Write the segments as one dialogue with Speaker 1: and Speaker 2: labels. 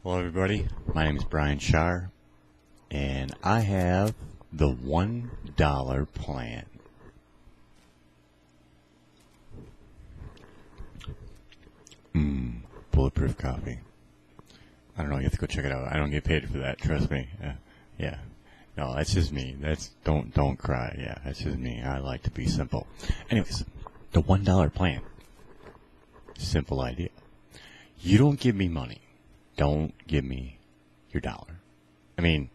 Speaker 1: Hello everybody, my name is Brian Schaar, and I have the $1 plan. Bulletproof coffee. I don't know, you have to go check it out. I don't get paid for that, trust me. Yeah. No, that's just me. Don't cry. Yeah, that's just me. I like to be simple. Anyways, the $1 plan. Simple idea. You don't give me money. Don't give me your dollar. I mean,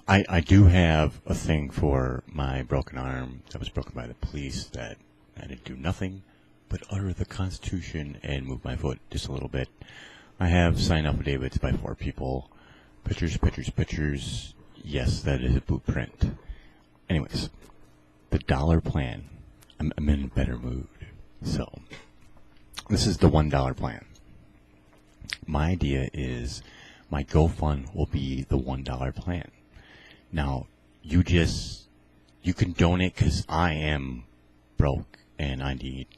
Speaker 1: I do have a thing for my broken arm that was broken by the police that I didn't do nothing but utter the Constitution and move my foot just a little bit. I have signed affidavits by 4 people. Pictures. Yes, that is a blueprint. Anyways, the dollar plan. I'm in a better mood. So, this is the $1 plan. My idea is my GoFund will be the $1 plan. Now, you can donate because I am broke and I need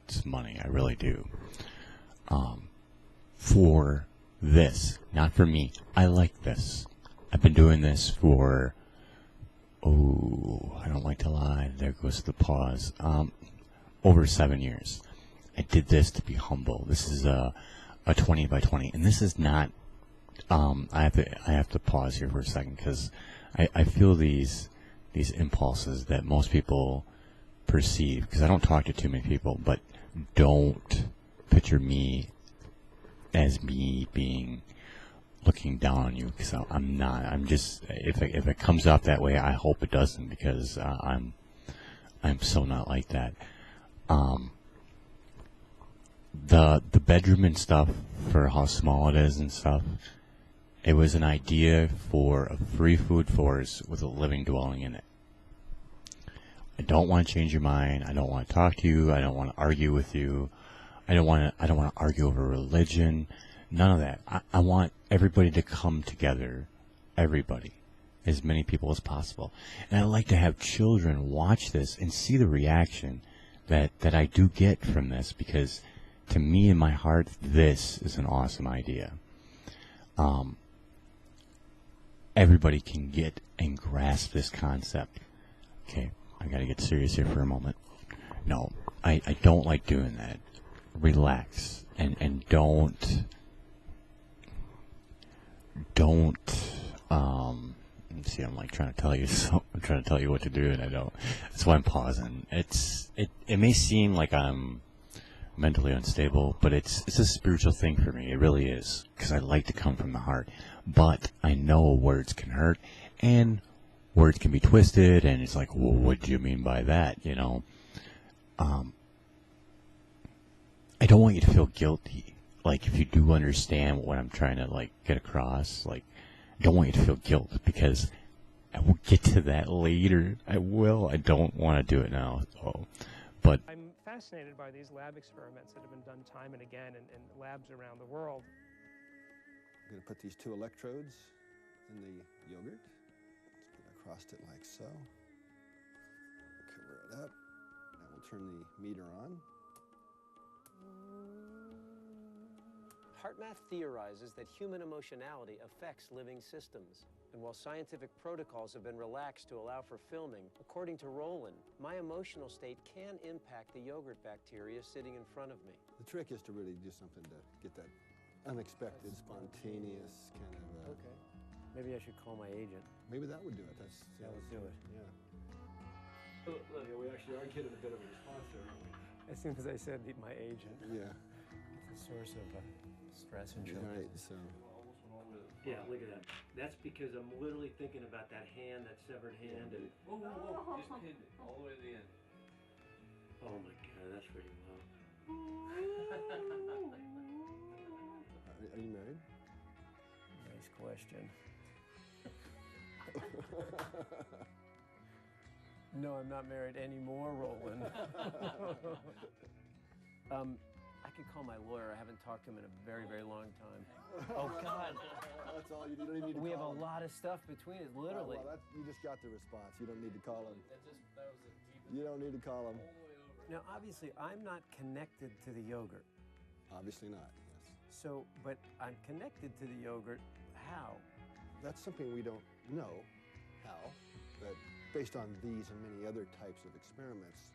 Speaker 1: some money. I really do. For this, not for me. I like this. I've been doing this for, I don't like to lie. There goes the pause. Over 7 years. I did this to be humble. This is a 20 by 20, and this is not. I have to pause here for a second because I feel these impulses that most people perceive, because I don't talk to too many people, but don't picture me as me being looking down on you, because I'm not. I'm just, if it comes off that way, I hope it doesn't, because I'm so not like that. The bedroom and stuff, for how small it is and stuff, it was an idea for a free food forest with a living dwelling in it. I don't want to change your mind. I don't want to talk to you. I don't want to argue with you. I don't want to argue over religion. None of that. I want everybody to come together. Everybody. As many people as possible. And I like to have children watch this and see the reaction that I do get from this, because to me, in my heart, this is an awesome idea. Everybody can get and grasp this concept. Okay, I gotta get serious here for a moment. No, I don't like doing that. Relax and don't see, I'm like trying to tell you so I'm trying to tell you what to do, and I don't. That's why I'm pausing. It may seem like I'm mentally unstable, but it's a spiritual thing for me. It really is, because I like to come from the heart. But I know words can hurt, and words can be twisted, and it's like, well, what do you mean by that? You know, I don't want you to feel guilty. Like, if you do understand what I'm trying to like get across, like, I don't want you to feel guilt, because I will get to that later. I will. I don't want to do it now. So, but
Speaker 2: I'm fascinated by these lab experiments that have been done time and again in labs around the world.
Speaker 3: I'm going to put these 2 electrodes in the yogurt. Let's put it across it like so. Cover it up. Now we'll turn the meter on.
Speaker 4: HeartMath theorizes that human emotionality affects living systems. And while scientific protocols have been relaxed to allow for filming, according to Roland, my emotional state can impact the yogurt bacteria sitting in front of me.
Speaker 3: The trick is to really do something to get that unexpected, spontaneous kind of...
Speaker 4: Okay. Maybe I should call my agent.
Speaker 3: Maybe that would do it.
Speaker 4: That would do it.
Speaker 3: Yeah. Look, yeah, we actually are getting a bit of a response there, aren't we?
Speaker 2: As soon as I said my agent.
Speaker 3: Yeah.
Speaker 4: It's a source of stress and
Speaker 3: All right, so...
Speaker 5: Yeah, look at that. That's because I'm literally thinking about that hand, that severed hand, and whoa, just pinned it all the way to the end. Oh my God, that's pretty low.
Speaker 3: Are you married?
Speaker 4: Nice question. No, I'm not married anymore, Roland. I could call my lawyer. I haven't talked to him in a very, very long time. Oh, God.
Speaker 3: That's all. You don't even need to
Speaker 4: We have
Speaker 3: call
Speaker 4: a
Speaker 3: him.
Speaker 4: lot of stuff between us, literally.
Speaker 3: Well, you just got the response. You don't need to call him.
Speaker 5: That was the deepest.
Speaker 3: You don't need to call him.
Speaker 4: Now, obviously, I'm not connected to the yogurt.
Speaker 3: Obviously not, yes.
Speaker 4: So, but I'm connected to the yogurt. How?
Speaker 3: That's something we don't know how, but based on these and many other types of experiments,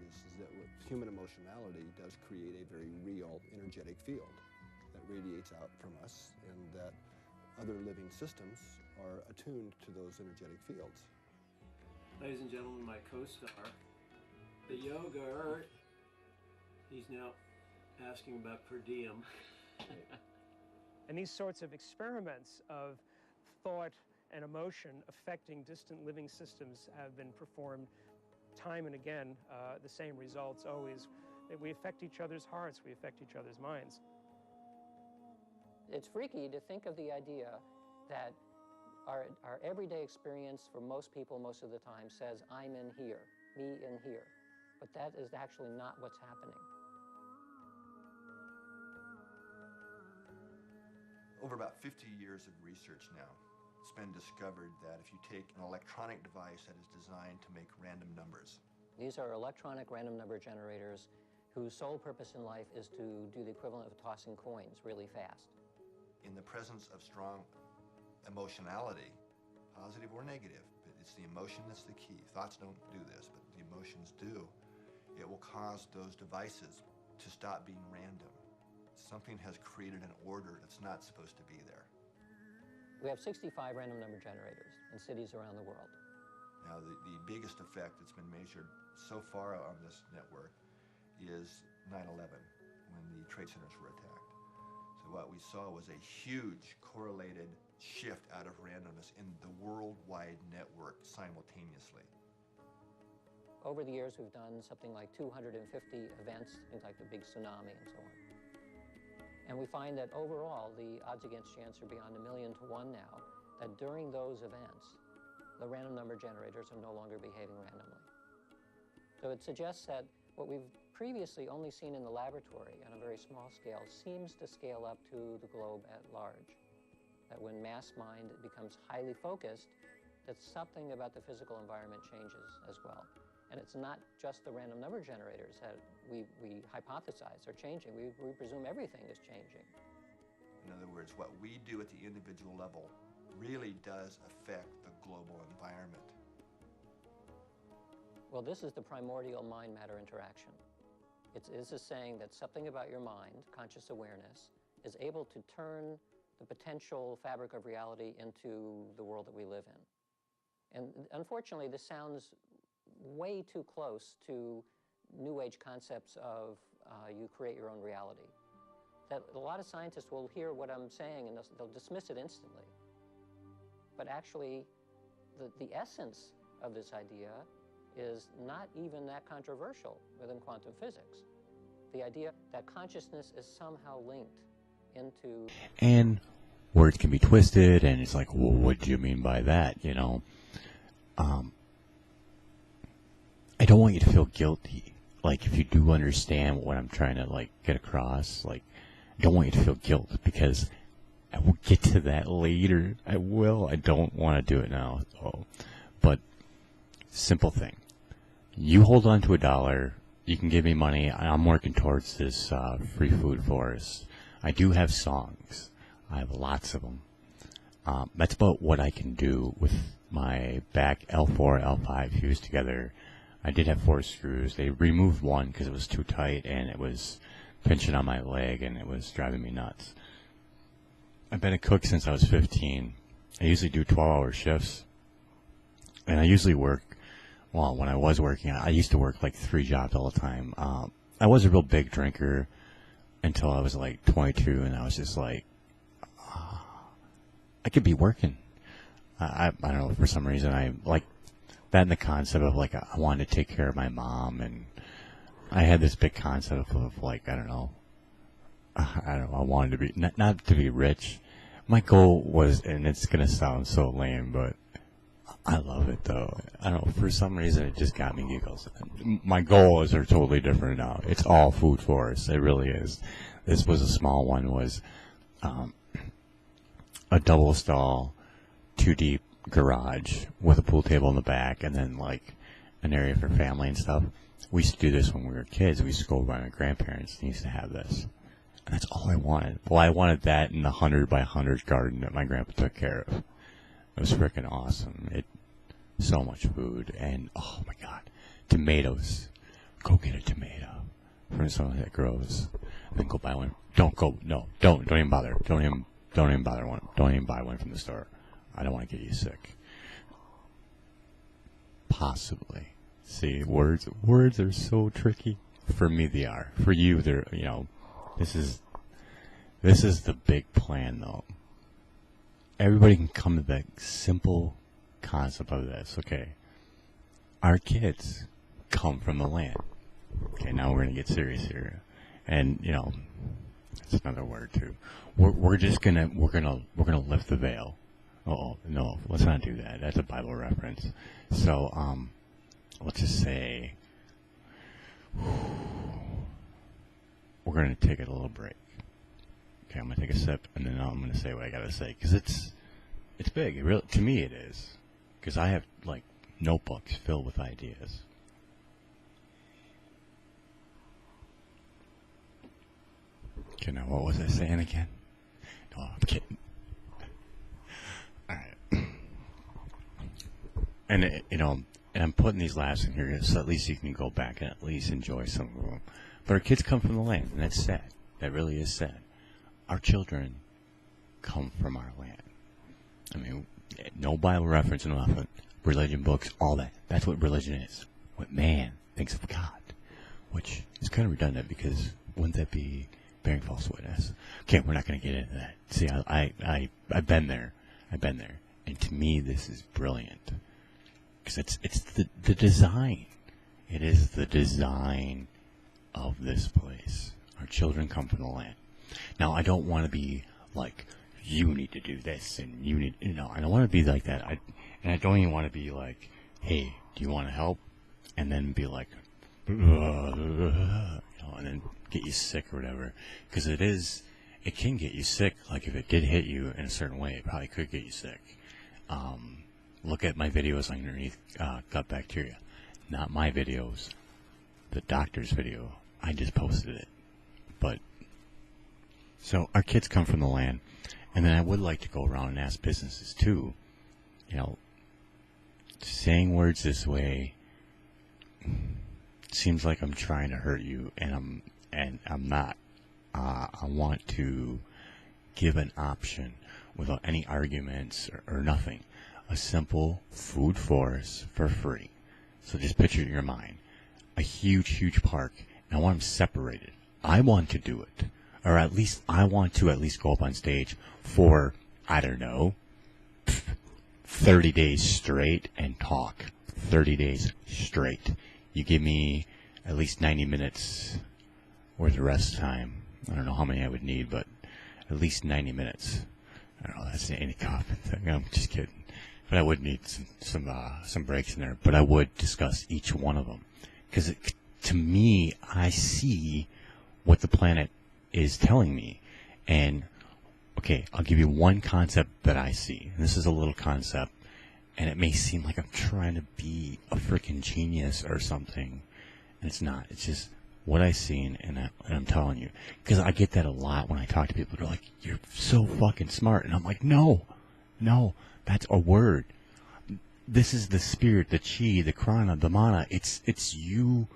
Speaker 3: this is that human emotionality does create a very real energetic field that radiates out from us, and that other living systems are attuned to those energetic fields.
Speaker 5: Ladies and gentlemen, my co-star, the yogurt. He's now asking about per diem.
Speaker 2: And these sorts of experiments of thought and emotion affecting distant living systems have been performed time and again. The same results always. We affect each other's hearts, we affect each other's minds.
Speaker 6: It's freaky to think of the idea that our everyday experience for most people most of the time says, I'm in here, me in here. But that is actually not what's happening.
Speaker 7: Over about 50 years of research now, it's been discovered that if you take an electronic device that is designed to make random numbers.
Speaker 6: These are electronic random number generators whose sole purpose in life is to do the equivalent of tossing coins really fast.
Speaker 7: In the presence of strong emotionality, positive or negative, but it's the emotion that's the key. Thoughts don't do this, but the emotions do. It will cause those devices to stop being random. Something has created an order that's not supposed to be there.
Speaker 6: We have 65 random number generators in cities around the world.
Speaker 7: Now, the biggest effect that's been measured so far on this network is 9/11, when the trade centers were attacked. So what we saw was a huge correlated shift out of randomness in the worldwide network simultaneously.
Speaker 6: Over the years, we've done something like 250 events, things like the big tsunami and so on. And we find that overall, the odds against chance are beyond 1,000,000 to 1 now, that during those events, the random number generators are no longer behaving randomly. So it suggests that what we've previously only seen in the laboratory on a very small scale seems to scale up to the globe at large. That when mass mind becomes highly focused, that something about the physical environment changes as well. And it's not just the random number generators that we hypothesize are changing. We presume everything is changing.
Speaker 7: In other words, what we do at the individual level really does affect the global environment.
Speaker 6: Well, this is the primordial mind-matter interaction. This is saying that something about your mind, conscious awareness, is able to turn the potential fabric of reality into the world that we live in. And unfortunately, this sounds way too close to New Age concepts of you create your own reality. That a lot of scientists will hear what I'm saying and they'll dismiss it instantly. But actually, the essence of this idea is not even that controversial within quantum physics. The idea that consciousness is somehow linked into...
Speaker 1: And words can be twisted, and it's like, well, what do you mean by that, you know? I don't want you to feel guilty. Like, if you do understand what I'm trying to, like, get across, like, I don't want you to feel guilt, because I will get to that later. I will. I don't want to do it now. So, but, simple thing. You hold on to $1. You can give me money. I'm working towards this free food forest. I do have songs. I have lots of them. That's about what I can do with my back L4, L5 fused together. I did have 4 screws. They removed one because it was too tight and it was pinching on my leg and it was driving me nuts. I've been a cook since I was 15. I usually do 12-hour shifts. And I usually work, well, when I was working, I used to work like 3 jobs all the time. I was a real big drinker until I was like 22, and I was just like, I could be working. I don't know, for some reason I like that, and the concept of like I wanted to take care of my mom, and I had this big concept of like, I don't know, I wanted to be, not to be rich. My goal was, and it's going to sound so lame, but I love it though. I don't know, for some reason it just got me giggles. My goals are totally different now. It's all food for us. It really is. This was a small one, was a double stall, 2 deep garage with a pool table in the back, and then like an area for family and stuff. We used to do this when we were kids. We used to go by my grandparents and used to have this. And that's all I wanted. Well, I wanted that in the 100 by 100 garden that my grandpa took care of. It was freaking awesome. So much food. And, oh my God, tomatoes. Go get a tomato from someone that grows. And then go buy one. Don't even bother. Don't even bother one. Don't even buy one from the store. I don't want to get you sick. Possibly. See, words are so tricky. For me, they are. For you, they're, this is the big plan, though. Everybody can come to the simple concept of this. Okay, our kids come from the land. Okay, now we're gonna get serious here, and that's another word too. We're gonna lift the veil. Oh no, let's not do that. That's a Bible reference. So let's just say we're going to take a little break. Okay, I'm going to take a sip, and then I'm going to say what I got to say, because it's big. It really, to me, it is, because I have notebooks filled with ideas. Okay, now what was I saying again? No, I'm kidding. All right, and and I'm putting these laughs in here so at least you can go back and at least enjoy some of them. But our kids come from the land, and that's sad. That really is sad. Our children come from our land. I mean, no Bible reference, nothing. Religion books, all that. That's what religion is. What man thinks of God. Which is kind of redundant, because wouldn't that be bearing false witness? Okay, we're not going to get into that. See, I've been there. And to me, this is brilliant. Because it's the design. It is the design of this place. Our children come from the land. Now, I don't want to be like, you need to do this, and you need, I don't want to be like that. I don't even want to be like, hey, do you want to help? And then be like, and then get you sick or whatever. Because it can get you sick. Like, if it did hit you in a certain way, it probably could get you sick. Look at my videos underneath gut bacteria. Not my videos. The doctor's video. I just posted it. But, so our kids come from the land. And then I would like to go around and ask businesses too, saying words this way seems like I'm trying to hurt you, and I'm not. I want to give an option without any arguments or nothing. A simple food forest for free. So just picture it in your mind. A huge park, and I want them separated. I want to do it. Or at least I want to go up on stage for, I don't know, 30 days straight and talk. 30 days straight. You give me at least 90 minutes worth of rest time. I don't know how many I would need, but at least 90 minutes. I don't know, that's any coffee thing. I'm just kidding. But I would need some breaks in there. But I would discuss each one of them. Because to me, I see what the planet is telling me. And okay, I'll give you one concept that I see, and this is a little concept, and it may seem like I'm trying to be a freaking genius or something, and it's not. It's just what I seen, and I'm telling you, because I get that a lot when I talk to people. They're like, "You're so fucking smart," and I'm like, "No, that's a word. This is the spirit, the chi, the prana, the mana. It's you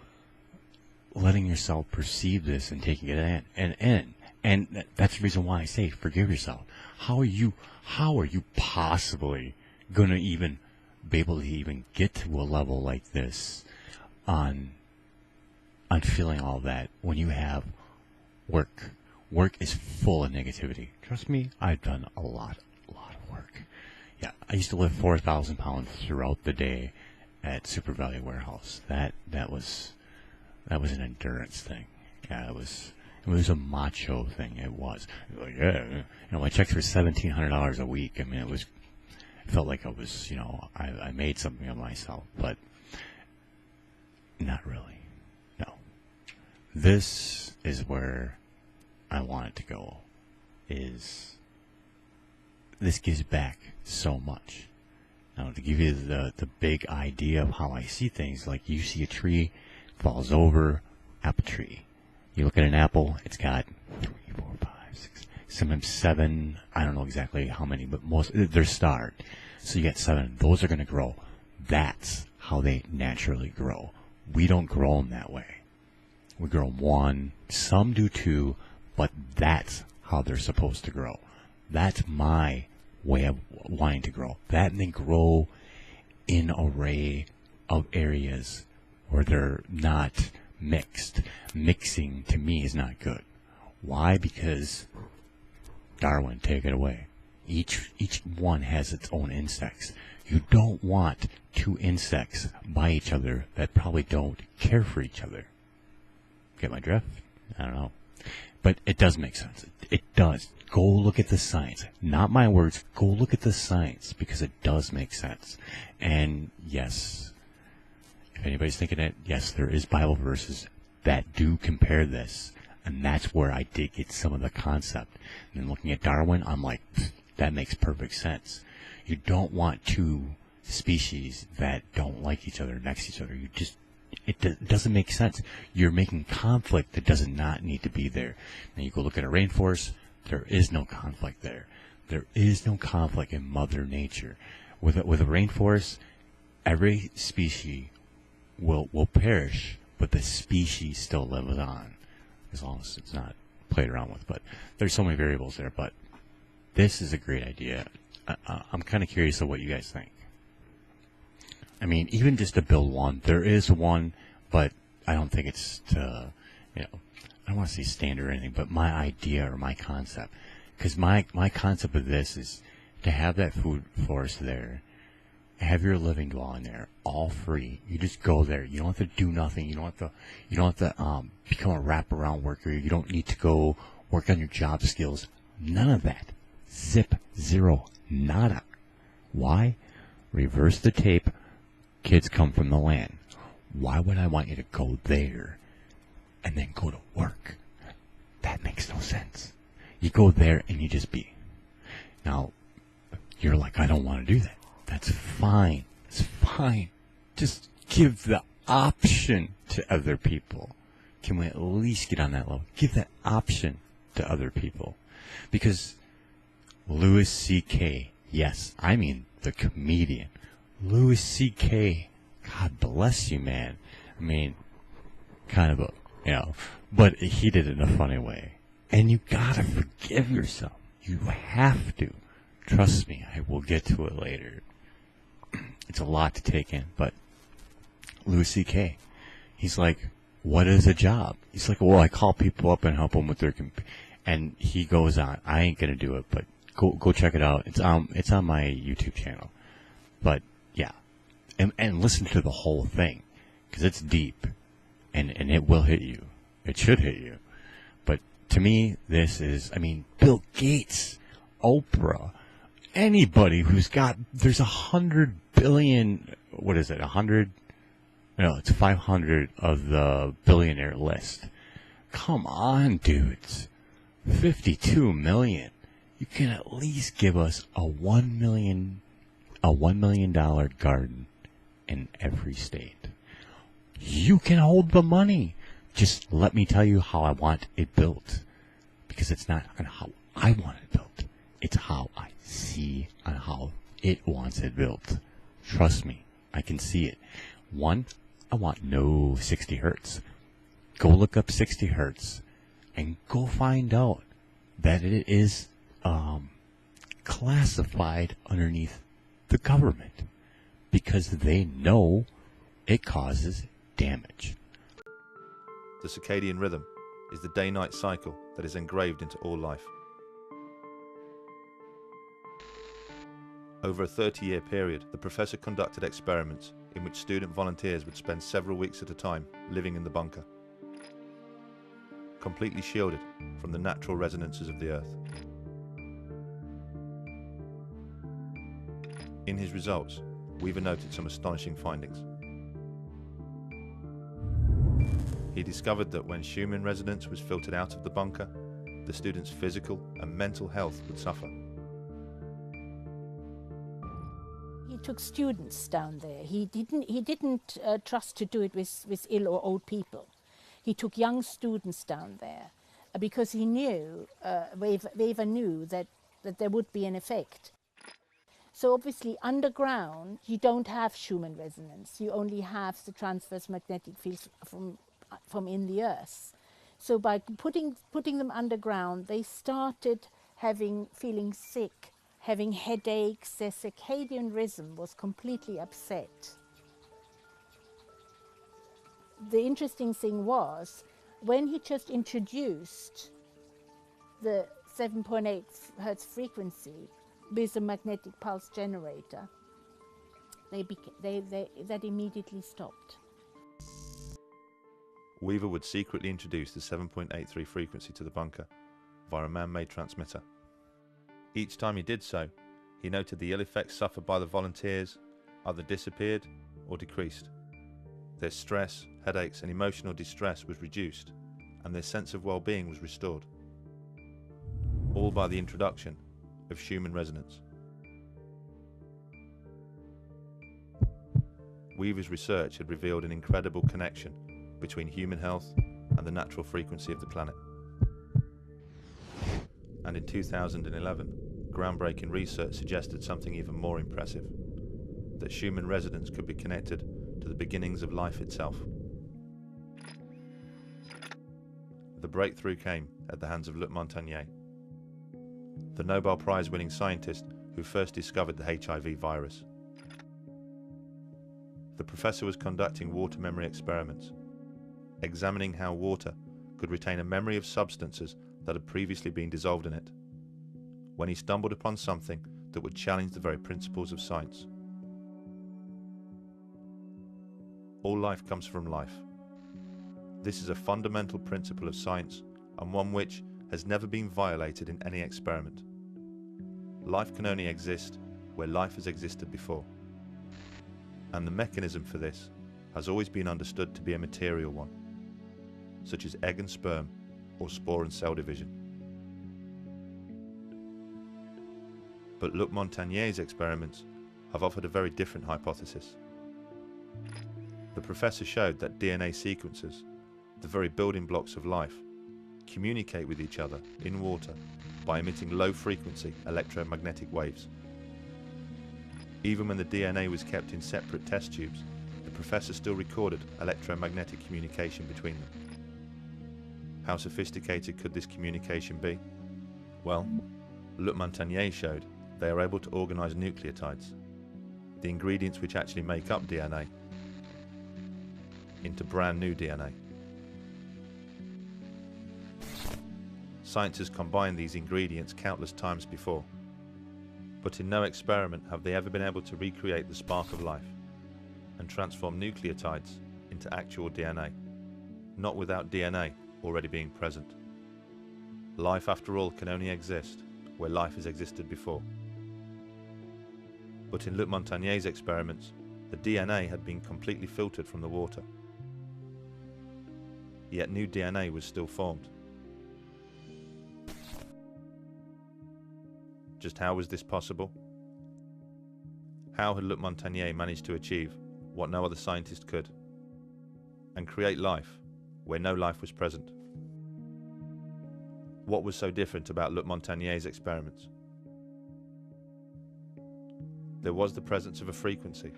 Speaker 1: letting yourself perceive this and taking it in. And that's the reason why I say forgive yourself. How are you possibly going to even be able to even get to a level like this on feeling all that when you have work? Work is full of negativity. Trust me, I've done a lot of work. Yeah, I used to lift 4,000 pounds throughout the day at Super Value Warehouse. That was an endurance thing. Yeah, it was a macho thing. It was like, yeah, my checks were $1,700 a week. I mean, it felt like I was, I made something of myself, but not really. No, this is where I want it to go. This gives back so much. Now, to give you the big idea of how I see things, like you see a tree, falls over, apple tree. You look at an apple, it's got 3, 4, 6, sometimes 7. I don't know exactly how many, but most they're starred. So you get 7. Those are going to grow. That's how they naturally grow. We don't grow them that way. We grow 1. Some do 2, but that's how they're supposed to grow. That's my way of wanting to grow. That and they grow in an array of areas where they're not mixed. Mixing to me is not good. Why? Because Darwin, take it away. Each one has its own insects. You don't want 2 insects by each other that probably don't care for each other. Get my drift? I don't know. But it does make sense. It does. Go look at the science. Not my words. Go look at the science because it does make sense. And yes, if anybody's thinking it, yes, there is Bible verses that do compare this. And that's where I did get some of the concept. And then looking at Darwin, I'm like, that makes perfect sense. You don't want 2 species that don't like each other next to each other. It doesn't make sense. You're making conflict that does not need to be there. Now you go look at a rainforest, there is no conflict there. There is no conflict in Mother Nature. With a rainforest, every species will perish, but the species still lives on, as long as it's not played around with. But there's so many variables there. But this is a great idea. I'm kind of curious of what you guys think. I mean, even just to build one, there is one, but I don't think it's to, I don't want to say standard or anything, but my idea or my concept. Because my concept of this is to have that food forest there, have your living dwelling there, all free. You just go there. You don't have to do nothing. You don't have to become a wraparound worker. You don't need to go work on your job skills. None of that. Zip, zero, nada. Why? Reverse the tape. Kids come from the land. Why would I want you to go there and then go to work? That makes no sense. You go there and you just be. Now, you're like, I don't want to do that. That's fine. It's fine. Just give the option to other people. Can we at least get on that level? Give that option to other people. Because Louis C.K., yes, I mean the comedian, Louis C.K., God bless you, man. I mean, kind of a, but he did it in a funny way. And you gotta forgive yourself. You have to. Trust me, I will get to it later. It's a lot to take in, but Louis C.K., he's like, what is a job? He's like, well, I call people up and help them with their and he goes on. I ain't gonna do it, but go check it out. It's on my YouTube channel. But yeah, and listen to the whole thing because it's deep, and it will hit you. It should hit you. But to me, this is, I mean, Bill Gates, Oprah, anybody who's got, there's 100 billion. What is it? 100? No, it's 500 of the billionaire list. Come on, dudes. 52 million. You can at least give us a $1 million garden in every state. You can hold the money. Just let me tell you how I want it built. Because it's not on how I want it built. It's how I see on how it wants it built. Trust me, I can see it. One, I want no 60 hertz. Go look up 60 hertz and go find out that it is classified underneath the government because they know it causes damage.
Speaker 8: The circadian rhythm is the day-night cycle that is engraved into all life. Over a 30-year period, the professor conducted experiments in which student volunteers would spend several weeks at a time living in the bunker, completely shielded from the natural resonances of the earth. In his results, Weaver noted some astonishing findings. He discovered that when Schumann resonance was filtered out of the bunker, the students' physical and mental health would suffer.
Speaker 9: He took students down there. He didn't trust to do it with ill or old people. He took young students down there, because he knew, Weaver knew that there would be an effect. So obviously underground you don't have Schumann resonance, you only have the transverse magnetic fields from in the earth. So by putting them underground, they started feeling sick, having headaches. Their circadian rhythm was completely upset. The interesting thing was, when he just introduced the 7.8 Hertz frequency with a magnetic pulse generator, that immediately stopped.
Speaker 8: Weaver would secretly introduce the 7.83 frequency to the bunker via a man-made transmitter. Each time he did so, he noted the ill effects suffered by the volunteers either disappeared or decreased. Their stress, headaches and emotional distress was reduced, and their sense of well-being was restored. All by the introduction of Schumann resonance. Weaver's research had revealed an incredible connection between human health and the natural frequency of the planet. And in 2011, groundbreaking research suggested something even more impressive, that Schumann resonance could be connected to the beginnings of life itself. The breakthrough came at the hands of Luc Montagnier, the Nobel Prize-winning scientist who first discovered the HIV virus. The professor was conducting water memory experiments, examining how water could retain a memory of substances that had previously been dissolved in it, when he stumbled upon something that would challenge the very principles of science. All life comes from life. This is a fundamental principle of science, and one which has never been violated in any experiment. Life can only exist where life has existed before. And the mechanism for this has always been understood to be a material one, such as egg and sperm, or spore and cell division. But Luc Montagnier's experiments have offered a very different hypothesis. The professor showed that DNA sequences, the very building blocks of life, communicate with each other in water by emitting low-frequency electromagnetic waves. Even when the DNA was kept in separate test tubes, the professor still recorded electromagnetic communication between them. How sophisticated could this communication be? Well, Luc Montagnier showed they are able to organize nucleotides, the ingredients which actually make up DNA, into brand new DNA. Science has combined these ingredients countless times before, but in no experiment have they ever been able to recreate the spark of life and transform nucleotides into actual DNA, not without DNA already being present. Life, after all, can only exist where life has existed before. But in Luc Montagnier's experiments, the DNA had been completely filtered from the water. Yet new DNA was still formed. Just how was this possible? How had Luc Montagnier managed to achieve what no other scientist could, and create life where no life was present? What was so different about Luc Montagnier's experiments? There was the presence of a frequency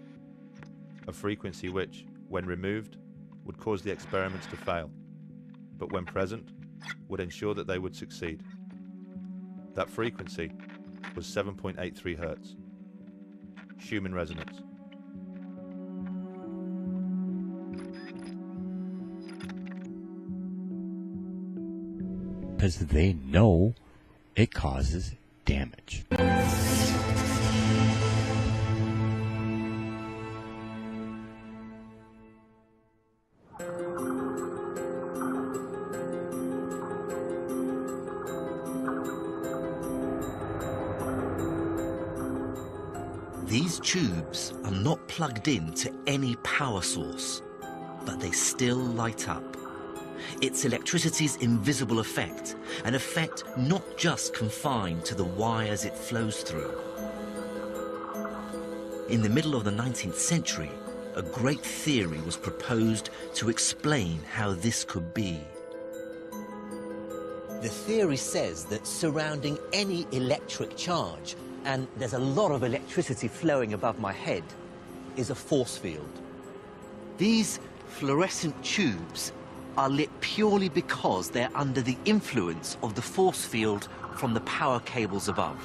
Speaker 8: which, when removed, would cause the experiments to fail, but when present, would ensure that they would succeed. That frequency was 7.83 Hertz, Schumann resonance.
Speaker 1: Because they know it causes damage.
Speaker 10: These tubes are not plugged in to any power source, but they still light up. It's electricity's invisible effect, an effect not just confined to the wires it flows through. In the middle of the 19th century, a great theory was proposed to explain how this could be. The theory says that surrounding any electric charge, and there's a lot of electricity flowing above my head, is a force field. These fluorescent tubes are lit purely because they're under the influence of the force field from the power cables above.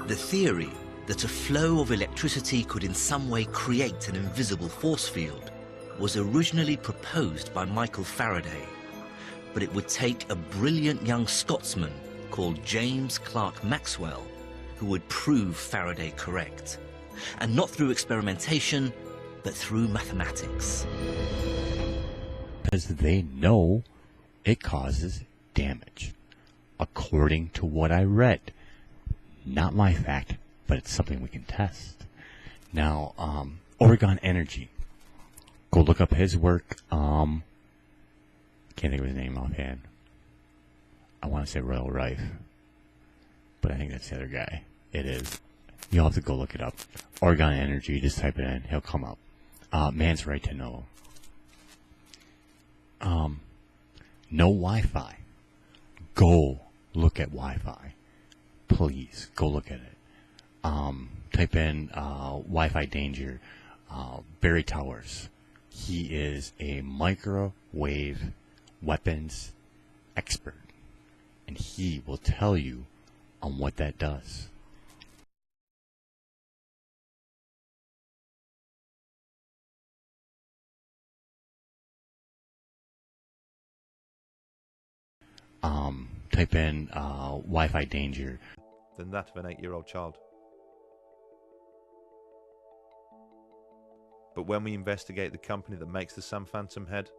Speaker 10: The theory that a flow of electricity could in some way create an invisible force field was originally proposed by Michael Faraday, but it would take a brilliant young Scotsman called James Clerk Maxwell who would prove Faraday correct, and not through experimentation, but through mathematics.
Speaker 1: Because they know it causes damage, according to what I read. Not my fact, but it's something we can test. Now, Oregon Energy. Go look up his work. Can't think of his name offhand. I want to say Royal Rife, but I think that's the other guy. It is. You'll have to go look it up. Oregon Energy, just type it in, he'll come up. Man's right to know. No Wi-Fi. Go look at Wi-Fi. Please, go look at it. Type in Wi-Fi danger. Barry Towers. He is a microwave weapons expert, and he will tell you on what that does. Type in Wi-Fi danger.
Speaker 8: Than that of an 8-year-old child. But when we investigate the company that makes the Sam Phantom head,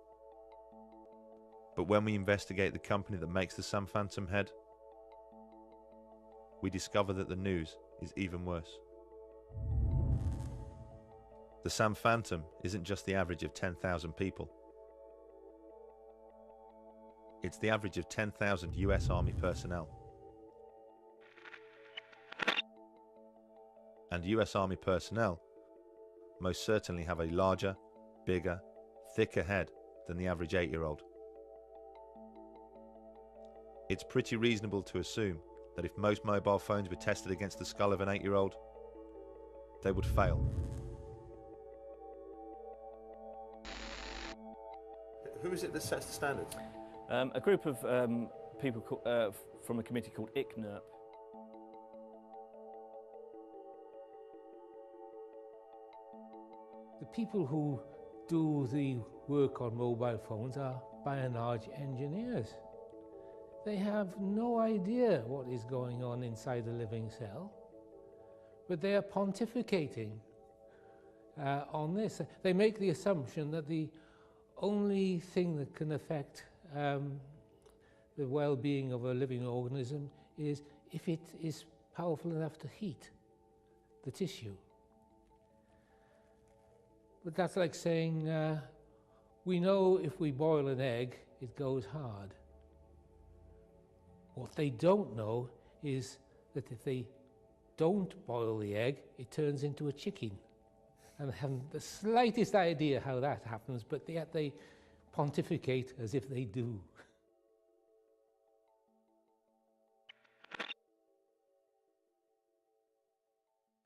Speaker 8: we discover that the news is even worse. The Sam Phantom isn't just the average of 10,000 people. It's the average of 10,000 US Army personnel. And US Army personnel most certainly have a larger, bigger, thicker head than the average 8-year-old. It's pretty reasonable to assume that if most mobile phones were tested against the skull of an 8-year-old, they would fail.
Speaker 11: Who is it that sets the standards?
Speaker 12: A group of people from a committee called ICNIRP.
Speaker 13: The people who do the work on mobile phones are, by and large, engineers. They have no idea what is going on inside a living cell, but they are pontificating on this. They make the assumption that the only thing that can affect the well-being of a living organism is if it is powerful enough to heat the tissue. But that's like saying, we know if we boil an egg, it goes hard. What they don't know is that if they don't boil the egg, it turns into a chicken. And they haven't the slightest idea how that happens, but yet they pontificate as if they do.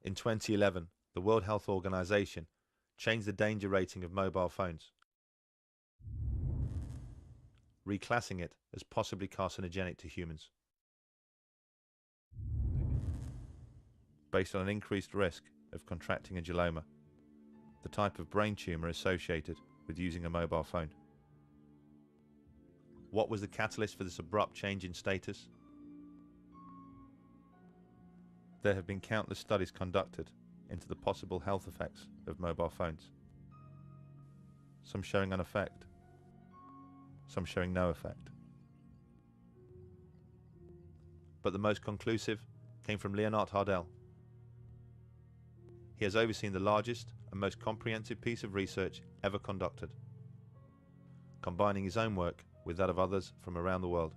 Speaker 8: In 2011, the World Health Organization changed the danger rating of mobile phones, reclassing it as possibly carcinogenic to humans, based on an increased risk of contracting a glioma, the type of brain tumor associated with using a mobile phone. What was the catalyst for this abrupt change in status? There have been countless studies conducted into the possible health effects of mobile phones. Some showing an effect, some showing no effect. But the most conclusive came from Leonard Hardell. He has overseen the largest and most comprehensive piece of research ever conducted, combining his own work with that of others from around the world.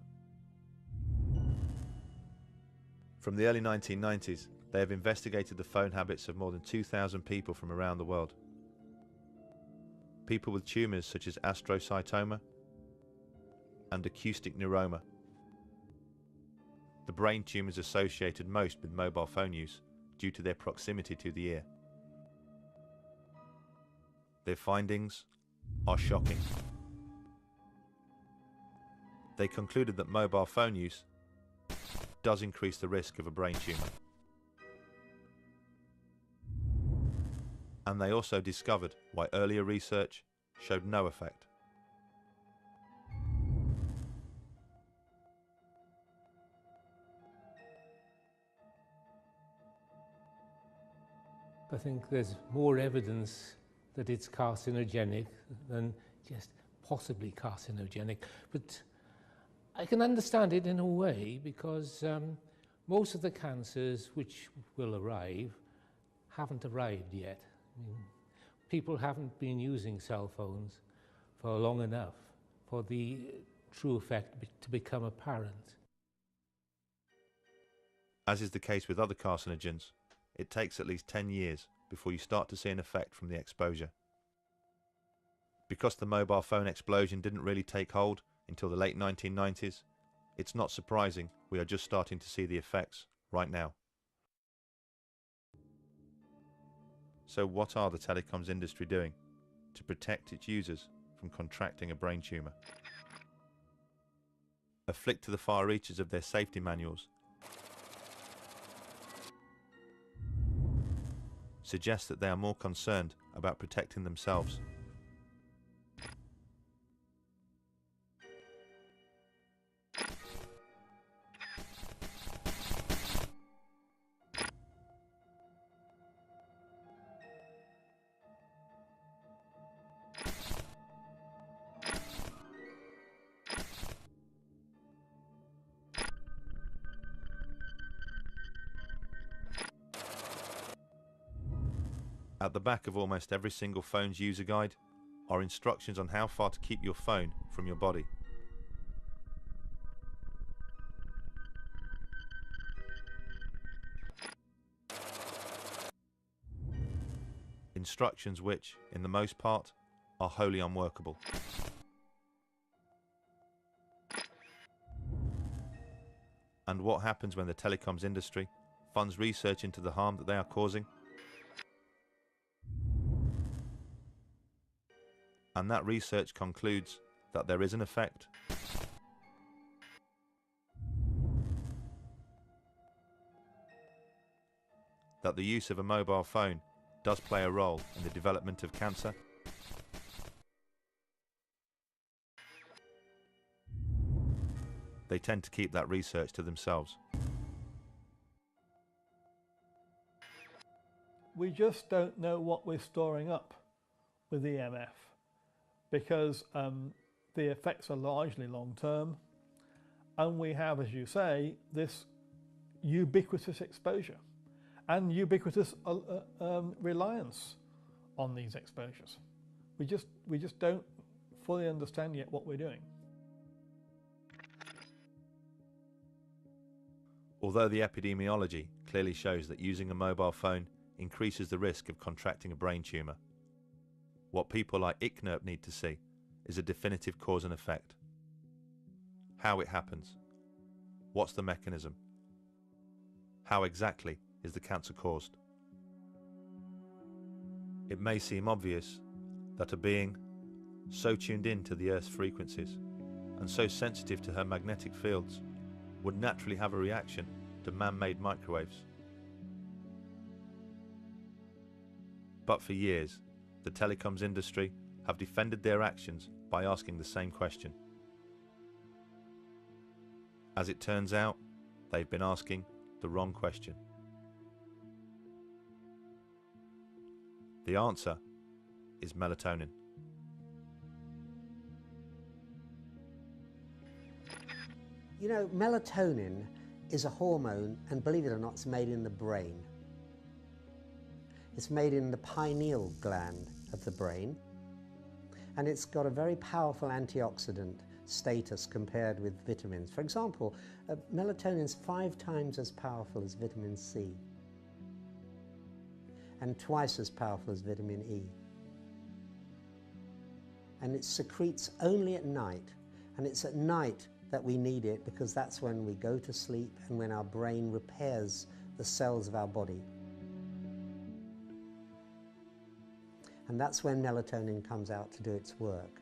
Speaker 8: From the early 1990s, they have investigated the phone habits of more than 2,000 people from around the world. People with tumours such as astrocytoma, and acoustic neuroma. The brain tumours associated most with mobile phone use due to their proximity to the ear. Their findings are shocking. They concluded that mobile phone use does increase the risk of a brain tumour. And they also discovered why earlier research showed no effect.
Speaker 13: I think there's more evidence that it's carcinogenic than just possibly carcinogenic. But I can understand it in a way because most of the cancers which will arrive haven't arrived yet. I mean, people haven't been using cell phones for long enough for the true effect to become apparent.
Speaker 8: As is the case with other carcinogens, it takes at least 10 years before you start to see an effect from the exposure. Because the mobile phone explosion didn't really take hold until the late 1990s, it's not surprising we are just starting to see the effects right now. So what are the telecoms industry doing to protect its users from contracting a brain tumour? A flick to the far reaches of their safety manuals suggests that they are more concerned about protecting themselves. At the back of almost every single phone's user guide are instructions on how far to keep your phone from your body. Instructions which, in the most part, are wholly unworkable. And what happens when the telecoms industry funds research into the harm that they are causing? And that research concludes that there is an effect. That the use of a mobile phone does play a role in the development of cancer. They tend to keep that research to themselves.
Speaker 14: We just don't know what we're storing up with EMF. Because the effects are largely long-term, and we have, as you say, this ubiquitous exposure and ubiquitous reliance on these exposures. We just don't fully understand yet what we're doing.
Speaker 8: Although the epidemiology clearly shows that using a mobile phone increases the risk of contracting a brain tumour, what people like ICNIRP need to see is a definitive cause and effect. How it happens. What's the mechanism? How exactly is the cancer caused? It may seem obvious that a being so tuned in to the Earth's frequencies and so sensitive to her magnetic fields would naturally have a reaction to man-made microwaves. But for years, the telecoms industry have defended their actions by asking the same question. As it turns out, they've been asking the wrong question. The answer is melatonin.
Speaker 15: You know, melatonin is a hormone, and believe it or not, it's made in the brain. It's made in the pineal gland of the brain, and it's got a very powerful antioxidant status compared with vitamins. For example, melatonin is 5 times as powerful as vitamin C and twice as powerful as vitamin E. And it secretes only at night, And it's at night that we need it because that's when we go to sleep and when our brain repairs the cells of our body. And that's when melatonin comes out to do its work.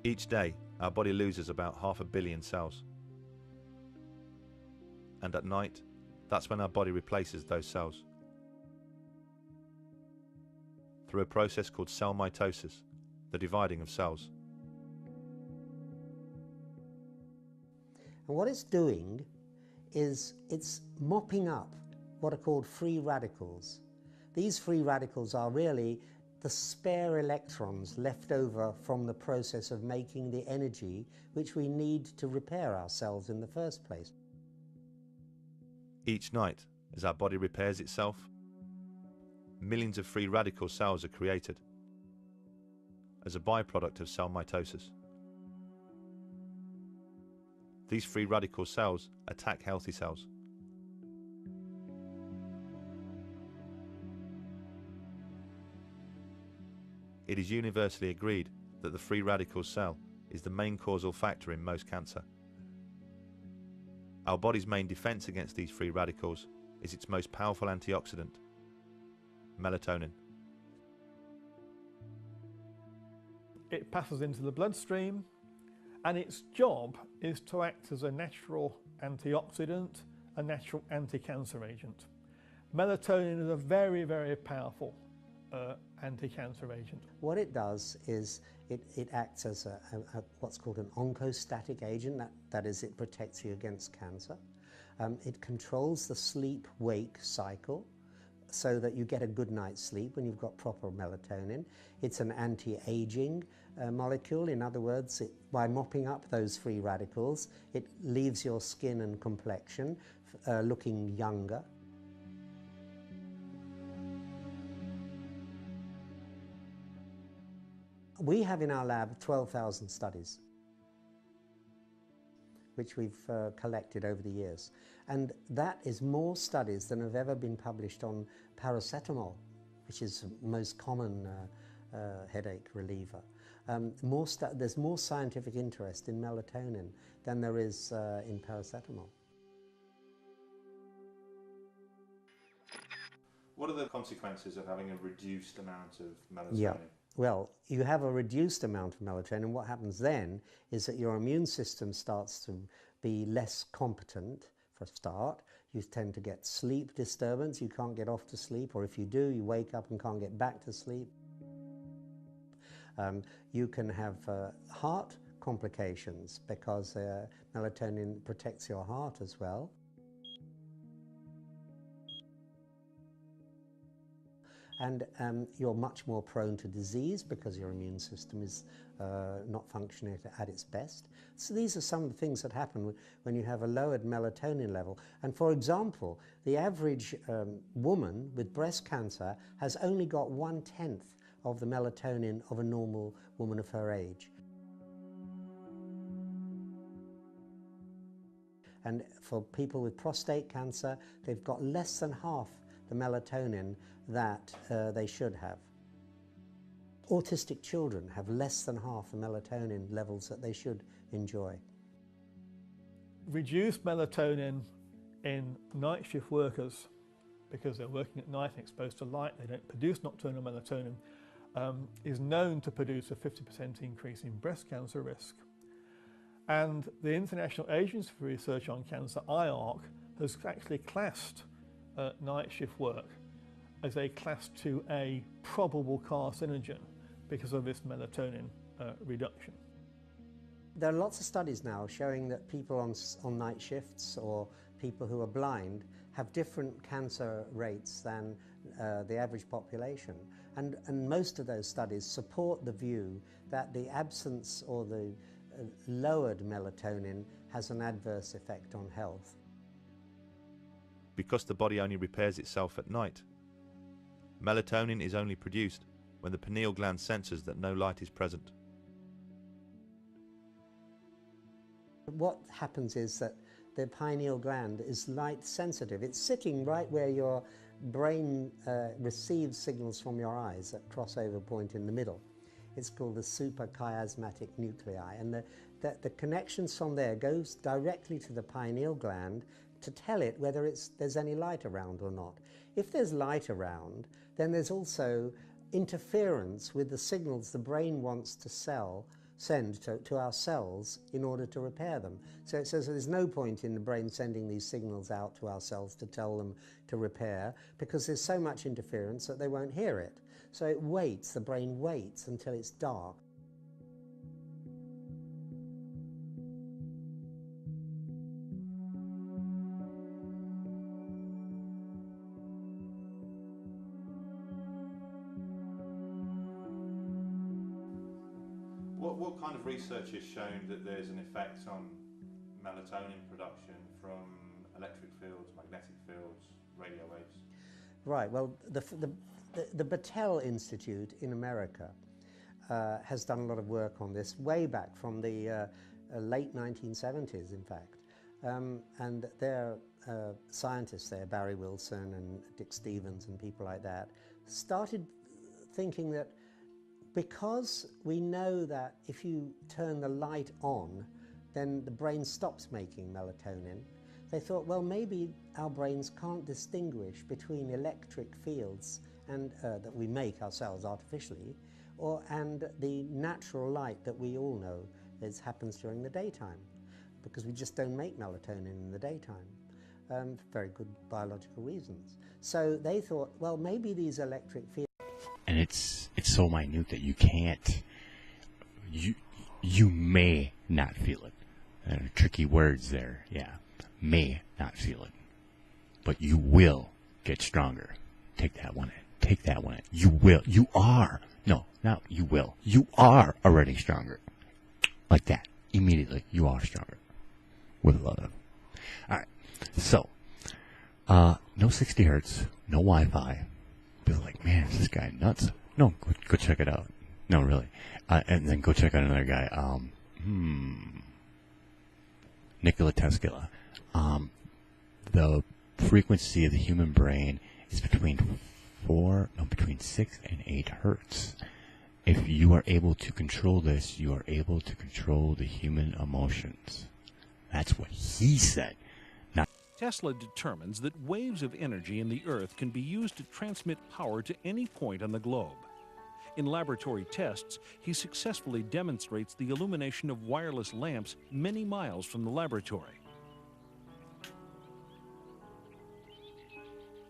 Speaker 8: Each day, our body loses about 500 million cells. And at night, that's when our body replaces those cells. Through a process called cell mitosis, the dividing of cells.
Speaker 15: And what it's doing is it's mopping up what are called free radicals. These free radicals are really the spare electrons left over from the process of making the energy which we need to repair ourselves in the first place.
Speaker 8: Each night, as our body repairs itself, millions of free radical cells are created as a byproduct of cell mitosis. These free radical cells attack healthy cells. It is universally agreed that the free radical cell is the main causal factor in most cancer. Our body's main defense against these free radicals is its most powerful antioxidant, melatonin.
Speaker 14: It passes into the bloodstream, and its job is to act as a natural antioxidant, a natural anti-cancer agent. Melatonin is a very, very powerful anti-cancer agent.
Speaker 15: What it does is it acts as what's called an oncostatic agent, that is, it protects you against cancer. It controls the sleep-wake cycle so that you get a good night's sleep when you've got proper melatonin. It's an anti-aging molecule. In other words, by mopping up those free radicals, it leaves your skin and complexion looking younger. We have in our lab 12,000 studies, which we've collected over the years. And that is more studies than have ever been published on paracetamol, which is the most common headache reliever. There's more scientific interest in melatonin than there is in paracetamol.
Speaker 8: What are the consequences of having a reduced amount of melatonin?
Speaker 15: Yeah. Well, you have a reduced amount of melatonin. What happens then is that your immune system starts to be less competent for a start. You tend to get sleep disturbance. You can't get off to sleep, or if you do, you wake up and can't get back to sleep. You can have heart complications because melatonin protects your heart as well. And you're much more prone to disease because your immune system is not functioning at its best. So these are some of the things that happen when you have a lowered melatonin level. And for example, the average woman with breast cancer has only got 1/10 of the melatonin of a normal woman of her age. And for people with prostate cancer, they've got less than half the melatonin that they should have. Autistic children have less than half the melatonin levels that they should enjoy.
Speaker 14: Reduced melatonin in night shift workers, because they're working at night and exposed to light, they don't produce nocturnal melatonin, is known to produce a 50% increase in breast cancer risk. And the International Agency for Research on Cancer, IARC, has actually classed night shift work as a class 2A probable carcinogen because of this melatonin reduction.
Speaker 15: There are lots of studies now showing that people on night shifts or people who are blind have different cancer rates than the average population. And most of those studies support the view that the absence or the lowered melatonin has an adverse effect on health.
Speaker 8: Because the body only repairs itself at night, melatonin is only produced when the pineal gland senses that no light is present.
Speaker 15: What happens is that the pineal gland is light sensitive. It's sitting right where your brain receives signals from your eyes at crossover point in the middle. It's called the suprachiasmatic nuclei, and the connections from there goes directly to the pineal gland to tell it whether there's any light around or not. If there's light around, then there's also interference with the signals the brain wants to send to our cells in order to repair them. So it says there's no point in the brain sending these signals out to our cells to tell them to repair, because there's so much interference that they won't hear it. So it waits, the brain waits until it's dark.
Speaker 8: What kind of research has shown that there's an effect on melatonin production from electric fields, magnetic fields, radio waves?
Speaker 15: Right, well, the Battelle Institute in America has done a lot of work on this way back from the late 1970s, in fact. And their scientists there, Barry Wilson and Dick Stevens and people like that, started thinking that because we know that if you turn the light on, then the brain stops making melatonin, they thought, well, maybe our brains can't distinguish between electric fields and that we make ourselves artificially, and the natural light that we all know happens during the daytime, because we just don't make melatonin in the daytime, for very good biological reasons. So they thought, well, maybe these electric fields.
Speaker 1: And it's so minute that you can't, you may not feel it. Tricky words there, yeah. May not feel it, but you will get stronger. Take that one in. Take that one in. You will. You are. No, not you will. You are already stronger. Like that. Immediately, you are stronger. With love. All right. So, no 60 hertz, no Wi-Fi. Be like, man, is this guy nuts? No, go check it out. No, really. And then go check out another guy. Nikola Tesla. The frequency of the human brain is between 6 and 8 hertz. If you are able to control this, you are able to control the human emotions. That's what he said.
Speaker 16: Tesla determines that waves of energy in the Earth can be used to transmit power to any point on the globe. In laboratory tests, he successfully demonstrates the illumination of wireless lamps many miles from the laboratory.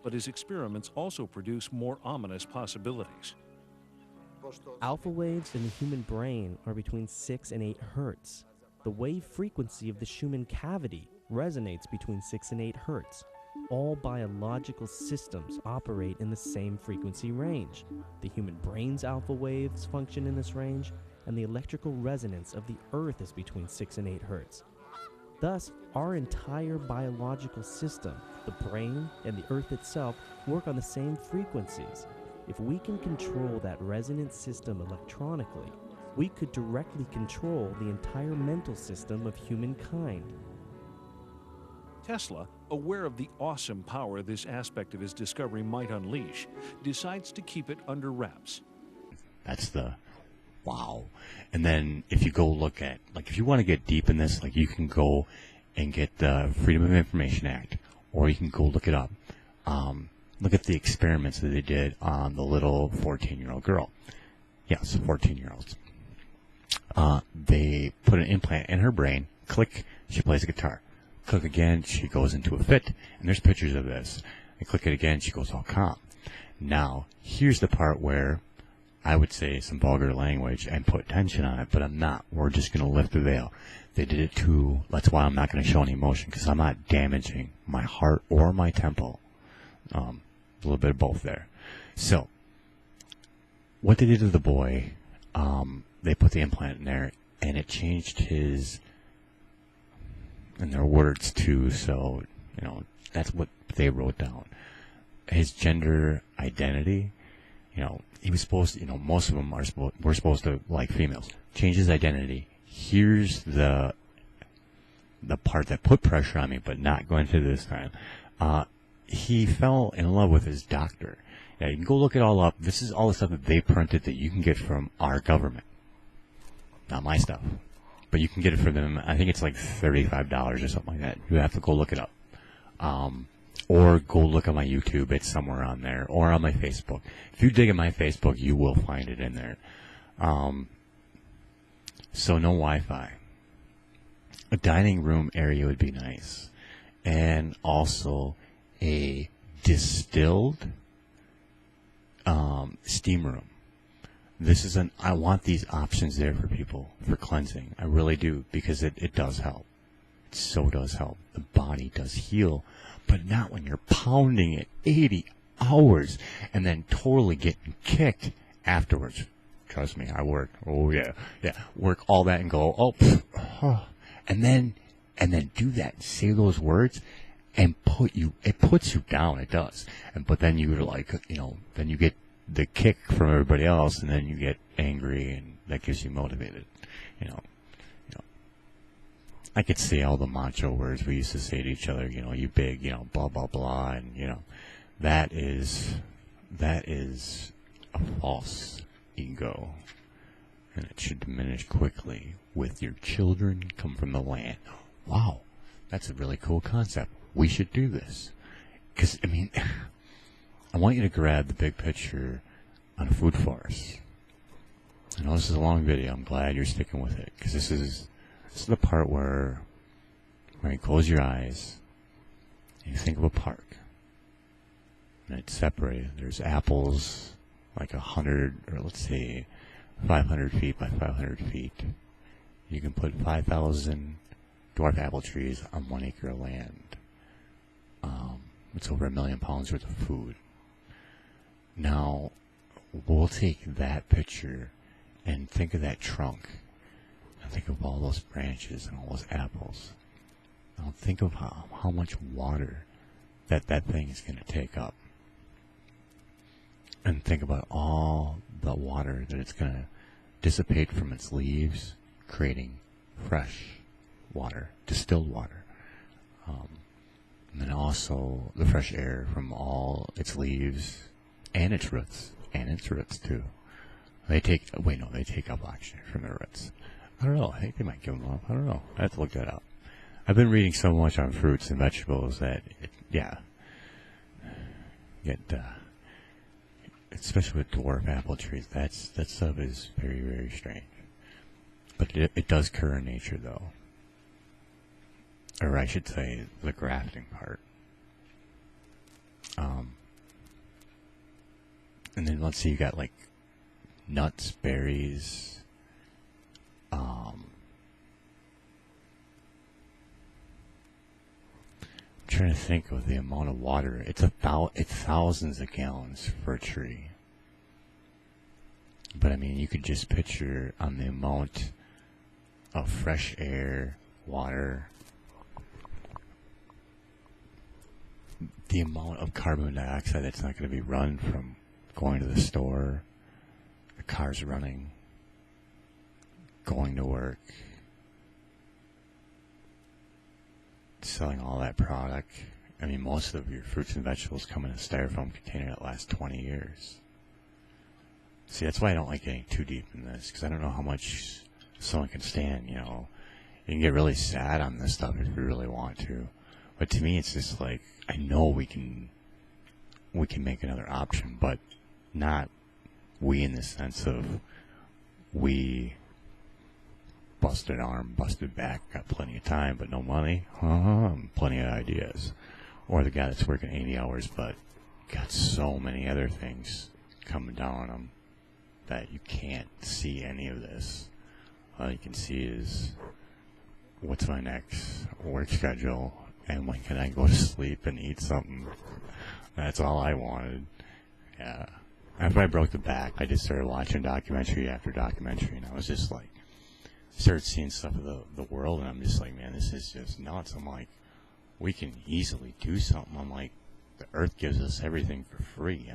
Speaker 16: But his experiments also produce more ominous possibilities.
Speaker 17: Alpha waves in the human brain are between 6 and 8 hertz. The wave frequency of the Schumann cavity resonates between 6 and 8 hertz. All biological systems operate in the same frequency range. The human brain's alpha waves function in this range, and the electrical resonance of the Earth is between 6 and 8 hertz. Thus, our entire biological system, the brain and the Earth itself, work on the same frequencies. If we can control that resonance system electronically, we could directly control the entire mental system of humankind.
Speaker 16: Tesla, aware of the awesome power this aspect of his discovery might unleash, decides to keep it under wraps.
Speaker 1: That's the wow. And then if you go look at, like, if you want to get deep in this, like, you can go and get the Freedom of Information Act, or you can go look it up. Look at the experiments that they did on the little 14-year-old girl. Yes, 14-year-olds. They put an implant in her brain. Click, she plays a guitar. Click again, she goes into a fit. And there's pictures of this. And click it again, she goes all calm. Now, here's the part where I would say some vulgar language and put tension on it, but I'm not. We're just going to lift the veil. They did it too. That's why I'm not going to show any emotion, because I'm not damaging my heart or my temple. A little bit of both there. So, what they did to the boy, they put the implant in there, and it changed his, in their words too, so, you know, that's what they wrote down. His gender identity, you know, he was supposed to, you know, most of them were supposed to like females. Change his identity. Here's the part that put pressure on me, but not going to this time. he fell in love with his doctor. Yeah, you can go look it all up. This is all the stuff that they printed that you can get from our government. Not my stuff. But you can get it from them. I think it's like $35 or something like that. You have to go look it up. Or go look at my YouTube. It's somewhere on there. Or on my Facebook. If you dig at my Facebook, you will find it in there. So no Wi-Fi. A dining room area would be nice. And also a distilled steam room. This is I want these options there for people for cleansing. I really do, because it does help. It so does help. The body does heal, but not when you're pounding it 80 hours and then totally getting kicked afterwards. Trust me, I work. Oh yeah, work all that and go and then do that and say those words and it puts you down. It does, but then you're like, then you get the kick from everybody else, and then you get angry, and that gives you motivated. I could say all the macho words we used to say to each other. You big, blah blah blah, and that is a false ego, and it should diminish quickly. With your children come from the land. Wow, that's a really cool concept. We should do this, because I want you to grab the big picture on a food forest. I know this is a long video. I'm glad you're sticking with it, because this is the part where you close your eyes and you think of a park, and it's separated. There's apples like 100, or let's say 500 feet by 500 feet. You can put 5,000 dwarf apple trees on 1 acre of land. It's over 1 million pounds worth of food. Now, we'll take that picture and think of that trunk, and think of all those branches and all those apples. Now think of how much water that thing is going to take up. And think about all the water that it's going to dissipate from its leaves, creating fresh water, distilled water. And then also the fresh air from all its leaves and its roots. And its roots too. They take up oxygen from their roots. I don't know. I think they might give them up. I don't know. I have to look that up. I've been reading so much on fruits and vegetables that, especially with dwarf apple trees, that stuff is very, very strange. But it does occur in nature, though. Or I should say, the grafting part. And then let's see, you got like nuts, berries, I'm trying to think of the amount of water. It's thousands of gallons for a tree. But you could just picture on the amount of fresh air, water, the amount of carbon dioxide that's not going to be run from going to the store, the cars running, going to work, selling all that product. Most of your fruits and vegetables come in a styrofoam container that lasts 20 years. See, that's why I don't like getting too deep in this, because I don't know how much someone can stand, You can get really sad on this stuff if you really want to. But to me, it's just like, I know we can make another option, but not we in the sense of we busted arm, busted back, got plenty of time, but no money, plenty of ideas. Or the guy that's working 80 hours, but got so many other things coming down on him that you can't see any of this. All you can see is, what's my next work schedule, and when can I go to sleep and eat something? That's all I wanted. Yeah. After I broke the back, I just started watching documentary after documentary, and I was just like, started seeing stuff of the world, and I'm just like, man, this is just nuts. I'm like, we can easily do something. I'm like, the earth gives us everything for free.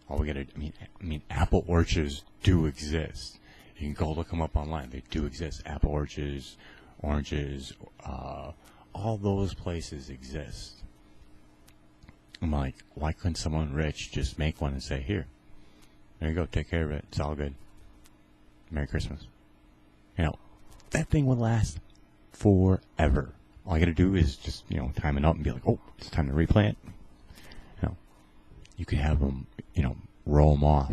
Speaker 1: All we gotta, apple orchards do exist. You can go look them up online. They do exist. Apple orchards, oranges, all those places exist. I'm like, why couldn't someone rich just make one and say, here, there you go, take care of it. It's all good. Merry Christmas. You know, that thing would last forever. All I got to do is just, you know, time it up and be like, oh, it's time to replant. You know, you could have them, you know, roll them off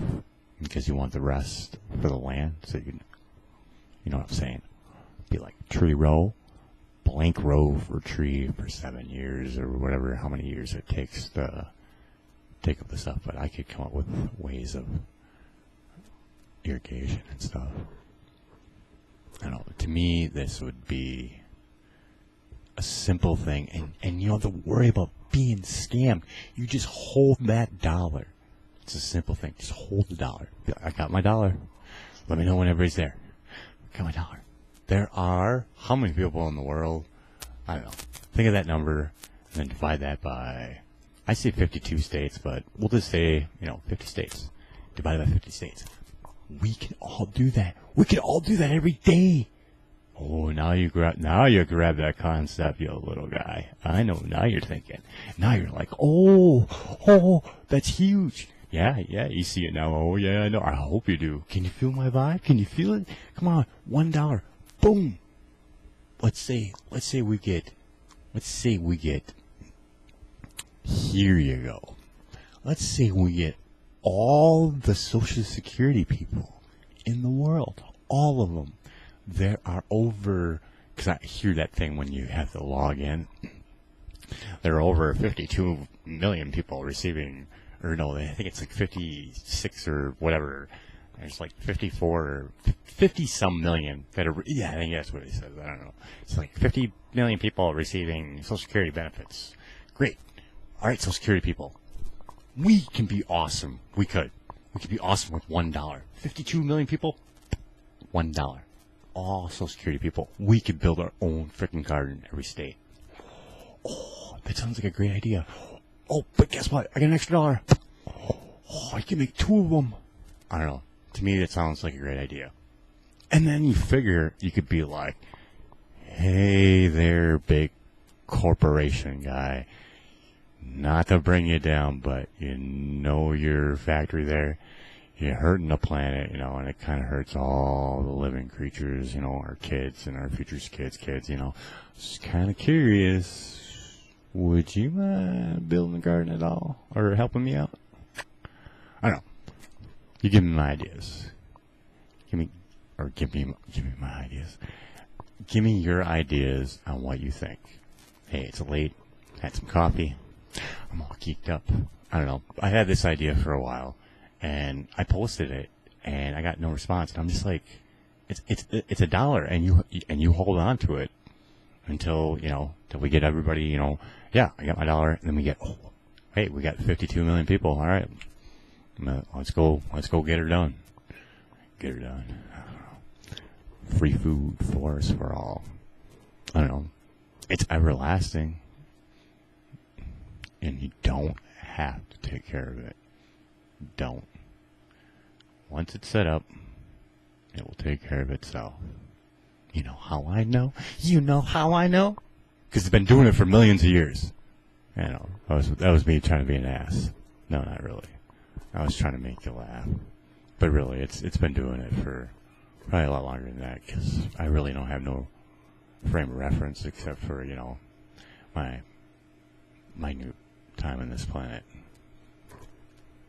Speaker 1: because you want the rest for the land. So you know what I'm saying? Be like tree row, blank row for tree for 7 years or whatever, how many years it takes to take up the stuff. But I could come up with ways of irrigation and stuff. I don't know. To me, this would be a simple thing, and you don't have to worry about being scammed. You just hold that dollar. It's a simple thing. Just hold the dollar. Be like, I got my dollar. Let me know when everybody's there. I got my dollar. There are how many people in the world? I don't know. Think of that number and then divide that by, I say 52 states, but we'll just say, you know, 50 states. Divided by 50 states. We can all do that. We can all do that every day. Oh, now you grab that concept, you little guy. I know, now you're thinking. Now you're like, oh, that's huge. Yeah, you see it now. Oh, yeah, I know. I hope you do. Can you feel my vibe? Can you feel it? Come on, $1. Boom. Let's say we get, here you go. Let's say we get all the Social Security people in the world, all of them. There are over, because I hear that thing when you have to log in, there are over 52 million people receiving, or no, I think it's like 56 or whatever. There's like 54 or 50 some million that are, yeah, I think that's what it says. I don't know. It's like 50 million people receiving Social Security benefits. Great. All right, Social Security people. We can be awesome. We could be awesome with $1. 52 million people, $1. All Social Security people. We could build our own freaking garden in every state. Oh, that sounds like a great idea. Oh, but guess what? I got an extra $1. Oh, I can make 2 of them. I don't know. To me, that sounds like a great idea. And then you figure you could be like, hey there, big corporation guy. Not to bring you down, but you know your factory there. You're hurting the planet, you know, and it kind of hurts all the living creatures, you know, our kids and our future's kids, you know. Just kind of curious, would you mind building a garden at all or helping me out? I don't know. You give me my ideas. Give me my ideas. Give me your ideas on what you think. Hey, it's late. Had some coffee. I'm all geeked up. I don't know. I had this idea for a while, and I posted it, and I got no response. And I'm just like, it's $1, and you hold on to it until we get everybody. You know, yeah, I got my $1, and then we get, oh, hey, we got 52 million people. All right, let's go get her done. Get her done. I don't know. Free food for us for all. I don't know. It's everlasting. And you don't have to take care of it. Don't. Once it's set up, it will take care of itself. You know how I know? You know how I know? Because it's been doing it for millions of years. You know, that was me trying to be an ass. No, not really. I was trying to make you laugh. But really, it's been doing it for probably a lot longer than that, because I really don't have no frame of reference except for, you know, my minute time on this planet.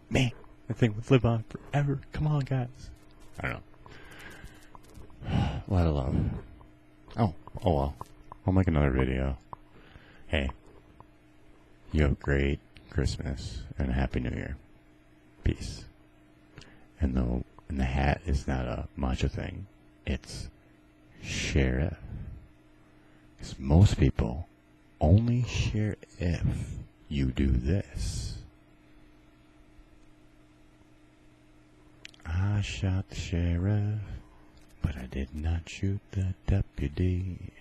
Speaker 1: Man, that thing would live on forever. Come on, guys. I don't know. A lot of love. Oh well. I'll make another video. Hey, you have a great Christmas and a Happy New Year. Peace. And the hat is not a matcha thing. It's share it. Because most people only share if you do this. I shot the sheriff, but I did not shoot the deputy.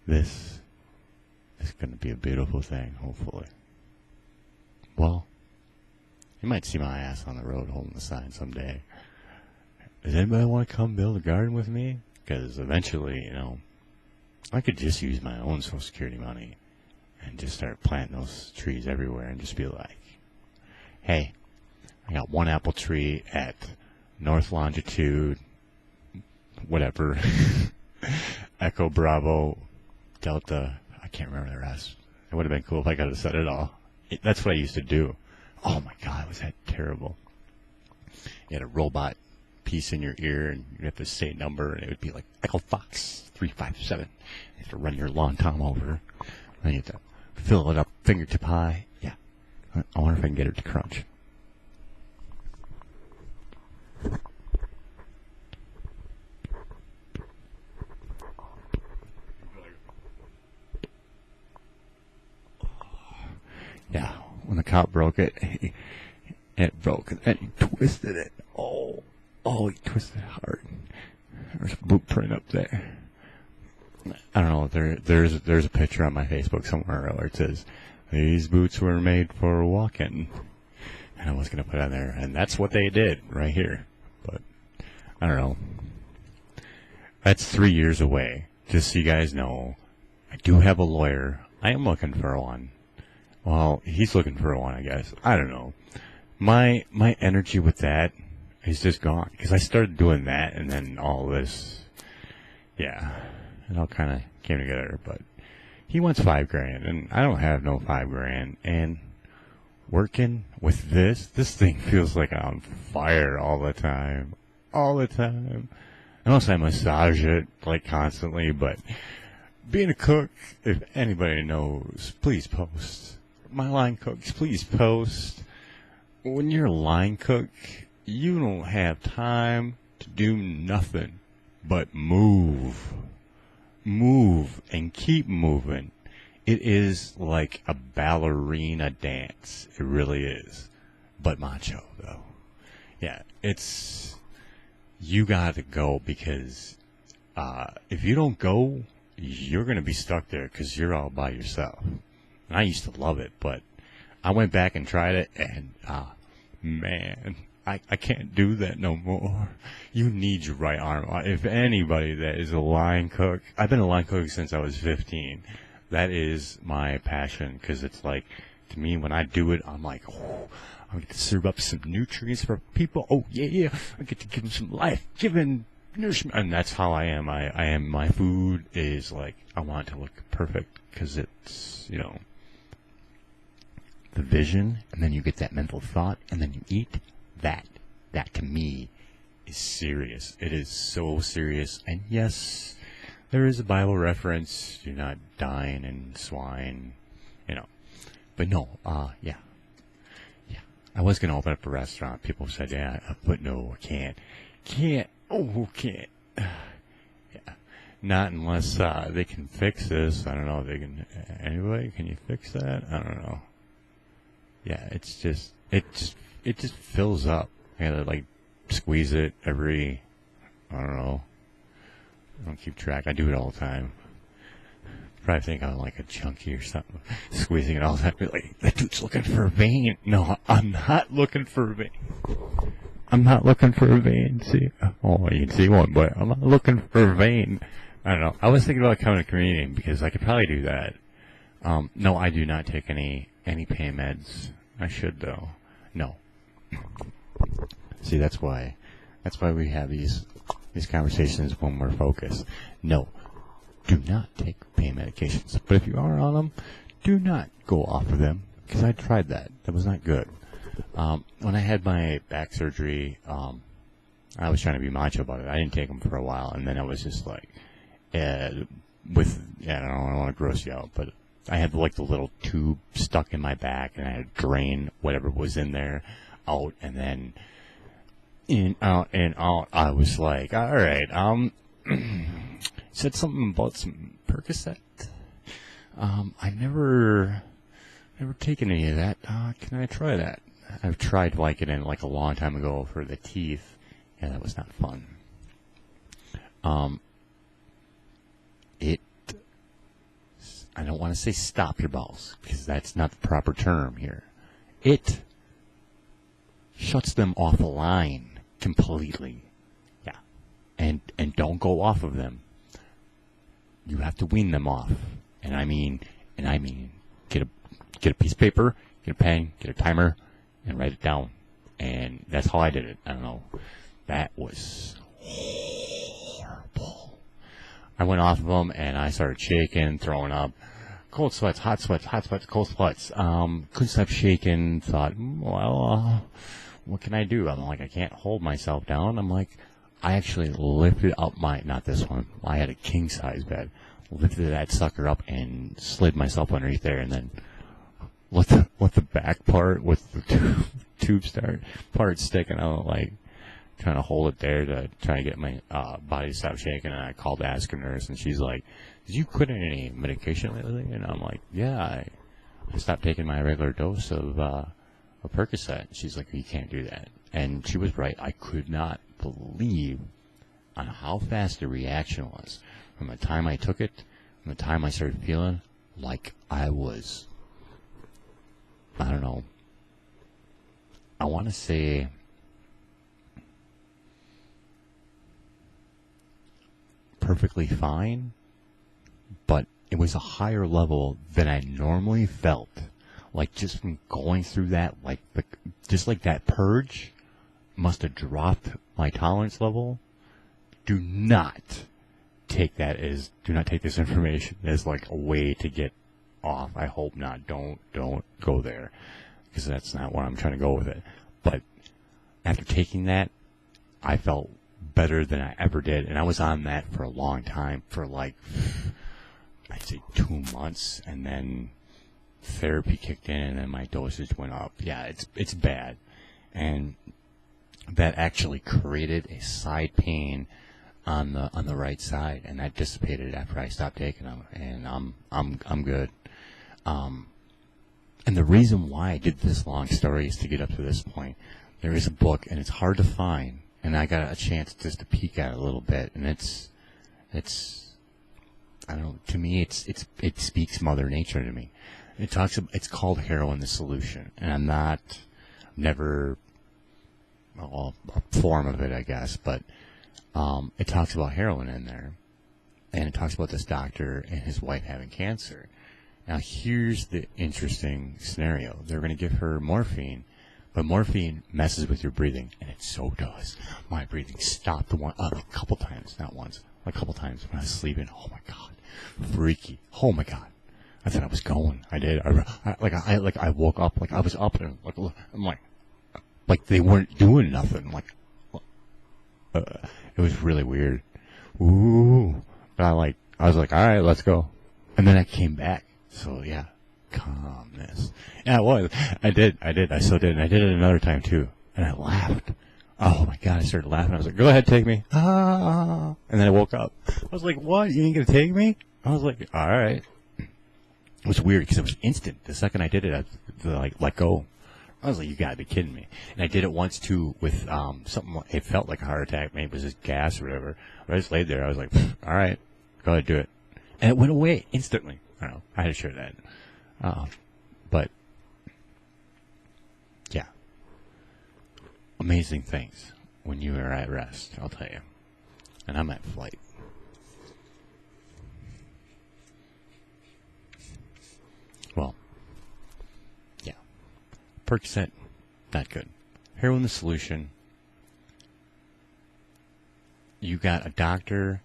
Speaker 1: This is going to be a beautiful thing, hopefully. Well, you might see my ass on the road holding the sign someday. Does anybody want to come build a garden with me? Because eventually, you know, I could just use my own Social Security money and just start planting those trees everywhere and just be like, hey, I got one apple tree at North Longitude, whatever, Echo Bravo Delta. I can't remember the rest. It would have been cool if I could have said it all. That's what I used to do. Oh my God, was that terrible? You had a robot piece in your ear, and you have to say a number, and it would be like Echo Fox 357. You have to run your long tom over. Then you have to fill it up fingertip high. Yeah. I wonder if I can get it to crunch. Yeah, when the cop broke it, it broke, and then he twisted it. Oh, he twisted it hard. There's a boot print up there. I don't know, there's a picture on my Facebook somewhere where it says, these boots were made for walking. And I was going to put it on there, and that's what they did right here. But, I don't know. That's 3 years away. Just so you guys know, I do have a lawyer. I am looking for one. Well, he's looking for one, I guess. I don't know. My energy with that is just gone. Because I started doing that, and then all this, yeah, it all kind of came together. But he wants $5,000, and I don't have no $5,000. And working with this thing feels like I'm on fire all the time. All the time. Unless I massage it, like, constantly. But being a cook, if anybody knows, please post. My line cooks, please post. When you're a line cook, you don't have time to do nothing but move. Move and keep moving. It is like a ballerina dance. It really is. But macho, though. Yeah, you gotta go, because if you don't go, you're gonna be stuck there because you're all by yourself. And I used to love it, but I went back and tried it, and man, I can't do that no more. You need your right arm. If anybody that is a line cook, I've been a line cook since I was 15. That is my passion, because it's like, to me, when I do it, I'm like, oh, I get to serve up some nutrients for people. Oh, yeah, I get to give them some life-giving nourishment. And that's how I am. My food is like, I want it to look perfect, because it's, you know, the vision, and then you get that mental thought, and then you eat that. That, to me, is serious. It is so serious. And yes, there is a Bible reference. Do not dine and swine, you know. But no, yeah. I was going to open up a restaurant. People said, yeah, but no, I can't. Can't. Yeah. Not unless they can fix this. I don't know if they can. Anybody, can you fix that? I don't know. Yeah, it just fills up. I gotta, like, squeeze it every, I don't know. I don't keep track. I do it all the time. Probably think I'm like a junkie or something. Squeezing it all the time. Be like, that dude's looking for a vein. No, I'm not looking for a vein. I'm not looking for a vein. See? Oh, you can see one, but I'm not looking for a vein. I don't know. I was thinking about becoming a comedian, because I could probably do that. No, I do not take any pain meds. I should, though. No. See, that's why we have these conversations when we're focused. No, do not take pain medications. But if you are on them, do not go off of them, because I tried that. That was not good. When I had my back surgery, I was trying to be macho about it. I didn't take them for a while, and then I was just like, I don't want to gross you out, but I had like the little tube stuck in my back, and I had to drain whatever was in there out, and then in, out, and out. I was like, all right, said something about some Percocet. I never taken any of that. Can I try that? I've tried Vicodin like a long time ago for the teeth. Yeah, that was not fun. I don't want to say stop your bowels, because that's not the proper term here. It shuts them off a line completely. Yeah. And don't go off of them. you have to wean them off. And I mean, get a piece of paper, get a pen, get a timer, and write it down. And that's how I did it. I don't know. That was horrible. I went off of them, and I started shaking, throwing up. Cold sweats, hot sweats, cold sweats. Couldn't stop shaking. Thought, well, what can I do? I'm like, I can't hold myself down. I'm like, I actually lifted up not this one. I had a king size bed. Lifted that sucker up and slid myself underneath there, and then let the back part with the tube part sticking out, like trying to hold it there to try to get my body to stop shaking. And I called to ask a nurse, and she's like, "Did you quit any medication lately?" And I'm like, "Yeah, I stopped taking my regular dose of Percocet." She's like, "You can't do that." And she was right. I could not believe on how fast the reaction was from the time I took it, from the time I started feeling like I was, I don't know, I want to say perfectly fine, but it was a higher level than I normally felt. Like, just from going through that, like, just like that purge must have dropped my tolerance level. Do not take this information as like a way to get off. I hope not. Don't go there, because that's not what I'm trying to go with it. But after taking that, I felt better than I ever did, and I was on that for a long time, for like, I'd say 2 months, and then therapy kicked in, and then my dosage went up. Yeah, it's bad, and that actually created a side pain on the right side, and that dissipated after I stopped taking them, and I'm good. And the reason why I did this long story is to get up to this point. There is a book, and it's hard to find, and I got a chance just to peek at it a little bit, and it's I don't know, to me it speaks Mother Nature to me. It's called Heroin the Solution, and a form of it, I guess, but it talks about heroin in there, and it talks about this doctor and his wife having cancer. Now, here's the interesting scenario. They're going to give her morphine, but morphine messes with your breathing, and it so does. My breathing stopped a couple times, not once, a couple times when I was sleeping. Oh my God, freaky. Oh my God, I thought I was going. I did. I woke up like I was up, and I'm like they weren't doing nothing. Like it was really weird. Ooh, but I was like, all right, let's go, and then I came back. So yeah, calmness. Yeah, it was. I did. I still did. And I did it another time too. And I laughed. Oh my God, I started laughing. I was like, go ahead, take me. Ah. And then I woke up. I was like, what? You ain't gonna take me? I was like, all right. It was weird because it was instant. The second I did it, I let go. I was like, you gotta be kidding me. And I did it once too with something. It felt like a heart attack. Maybe it was just gas or whatever. But I just laid there. I was like, all right, go ahead, do it. And it went away instantly. I don't know. I had to share that. But, yeah. Amazing things when you are at rest, I'll tell you. And I'm at flight. Well, yeah. Percocet, not good. Heroin the Solution. You got a doctor,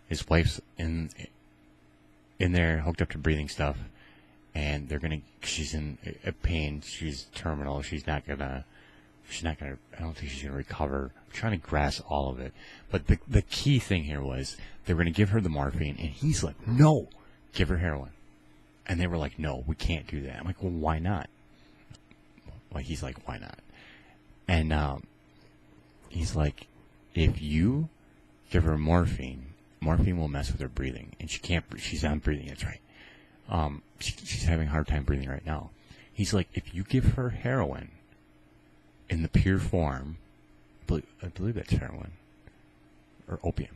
Speaker 1: his wife's in there, hooked up to breathing stuff, and she's in pain, she's terminal, I don't think she's gonna recover. I'm trying to grasp all of it. But the key thing here was, they were gonna give her the morphine, and he's like, no, give her heroin. And they were like, no, we can't do that. I'm like, well, why not? Well, he's like, why not? And he's like, if you give her morphine will mess with her breathing, and she's not breathing, that's right. She's having a hard time breathing right now. He's like, if you give her heroin in the pure form, I believe that's heroin, or opium.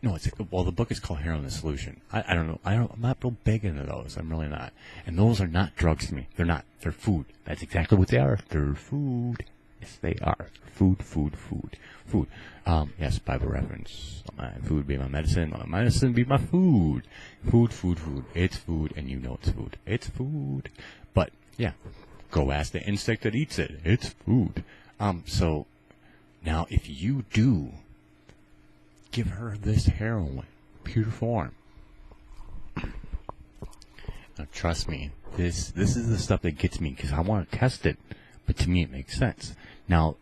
Speaker 1: No, the book is called Heroin the Solution. I don't know. I'm not real big into those. I'm really not. And those are not drugs to me. They're not. They're food. That's exactly what they are. They're food. Yes, they are. Food, food, food, food. Yes, Bible reference. My food be my medicine. My medicine be my food. Food, food, food. It's food, and you know it's food. It's food. But, yeah, go ask the insect that eats it. It's food. So, now if you do give her this heroin, pure form. Now, trust me, this is the stuff that gets me, because I want to test it. But to me, it makes sense. Now,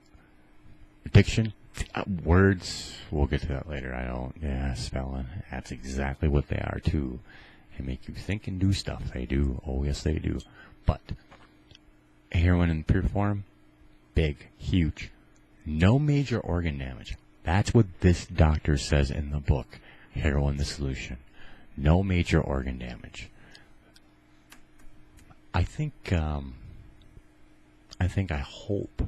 Speaker 1: addiction, words, we'll get to that later. Spelling, that's exactly what they are, too. They make you think and do stuff. They do. Oh, yes, they do. But heroin in pure form, big, huge. No major organ damage. That's what this doctor says in the book, Heroin the Solution. No major organ damage. I hope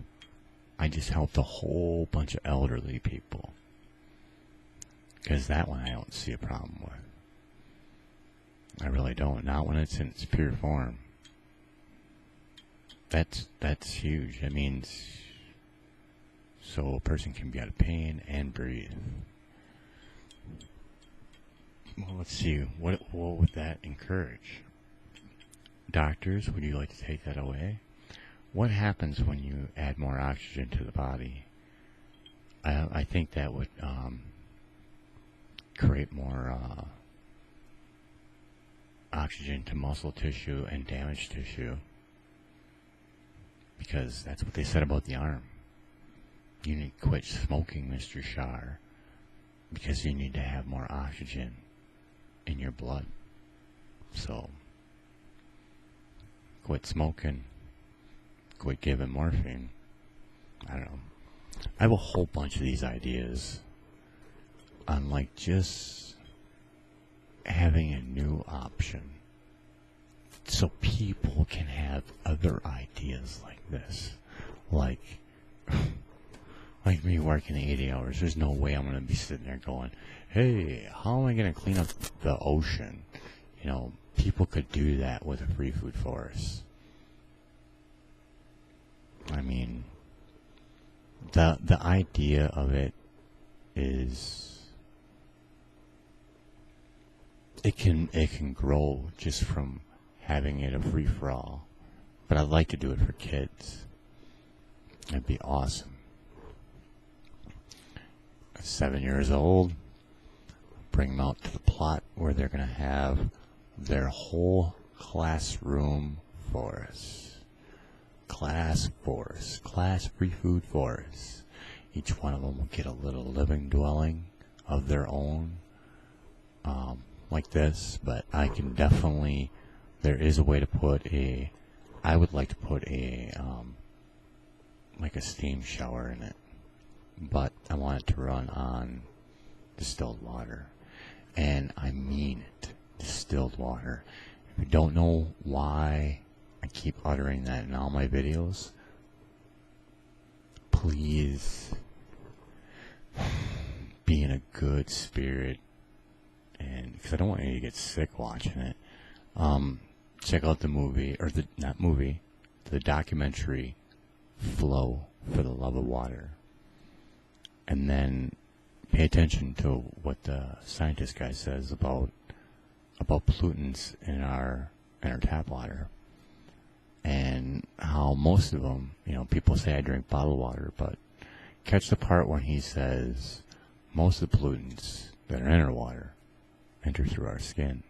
Speaker 1: I just helped a whole bunch of elderly people. Because that one I don't see a problem with. I really don't. Not when it's in its pure form. That's huge. That means so a person can be out of pain and breathe. Well, let's see. What would that encourage? Doctors, would you like to take that away? What happens when you add more oxygen to the body? I think that would create more oxygen to muscle tissue and damaged tissue. Because that's what they said about the arm. You need to quit smoking, Mr. Schaar, because you need to have more oxygen in your blood. So, quit smoking. Quit giving morphine. I don't know. I have a whole bunch of these ideas on, like, just having a new option so people can have other ideas like this. Like me working 80 hours. There's no way I'm going to be sitting there going, hey, how am I going to clean up the ocean? You know, people could do that with a free food forest. I mean, the idea of it is it can grow just from having it a free for all. But I'd like to do it for kids. That'd be awesome. 7 years old, bring them out to the plot where they're going to have their whole classroom forest. Class forest. Class free food forest. Each one of them will get a little living dwelling of their own, like this. But I can definitely, there is a way to put I would like to put like a steam shower in it. But I want it to run on distilled water. And I mean it. Distilled water. If you don't know why I keep uttering that in all my videos, please be in a good spirit, and because I don't want you to get sick watching it. Check out the movie, or the documentary Flow, for the Love of Water, and then pay attention to what the scientist guy says about pollutants in our tap water. And how most of them, people say I drink bottled water, but catch the part when he says most of the pollutants that are in our water enter through our skin.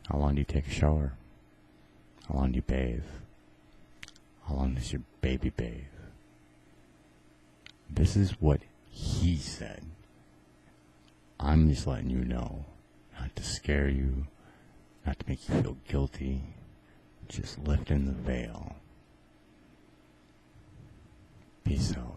Speaker 1: How long do you take a shower? How long do you bathe? How long does your baby bathe? This is what he said. I'm just letting you know, not to scare you, not to make you feel guilty. Just lifting the veil. Peace out.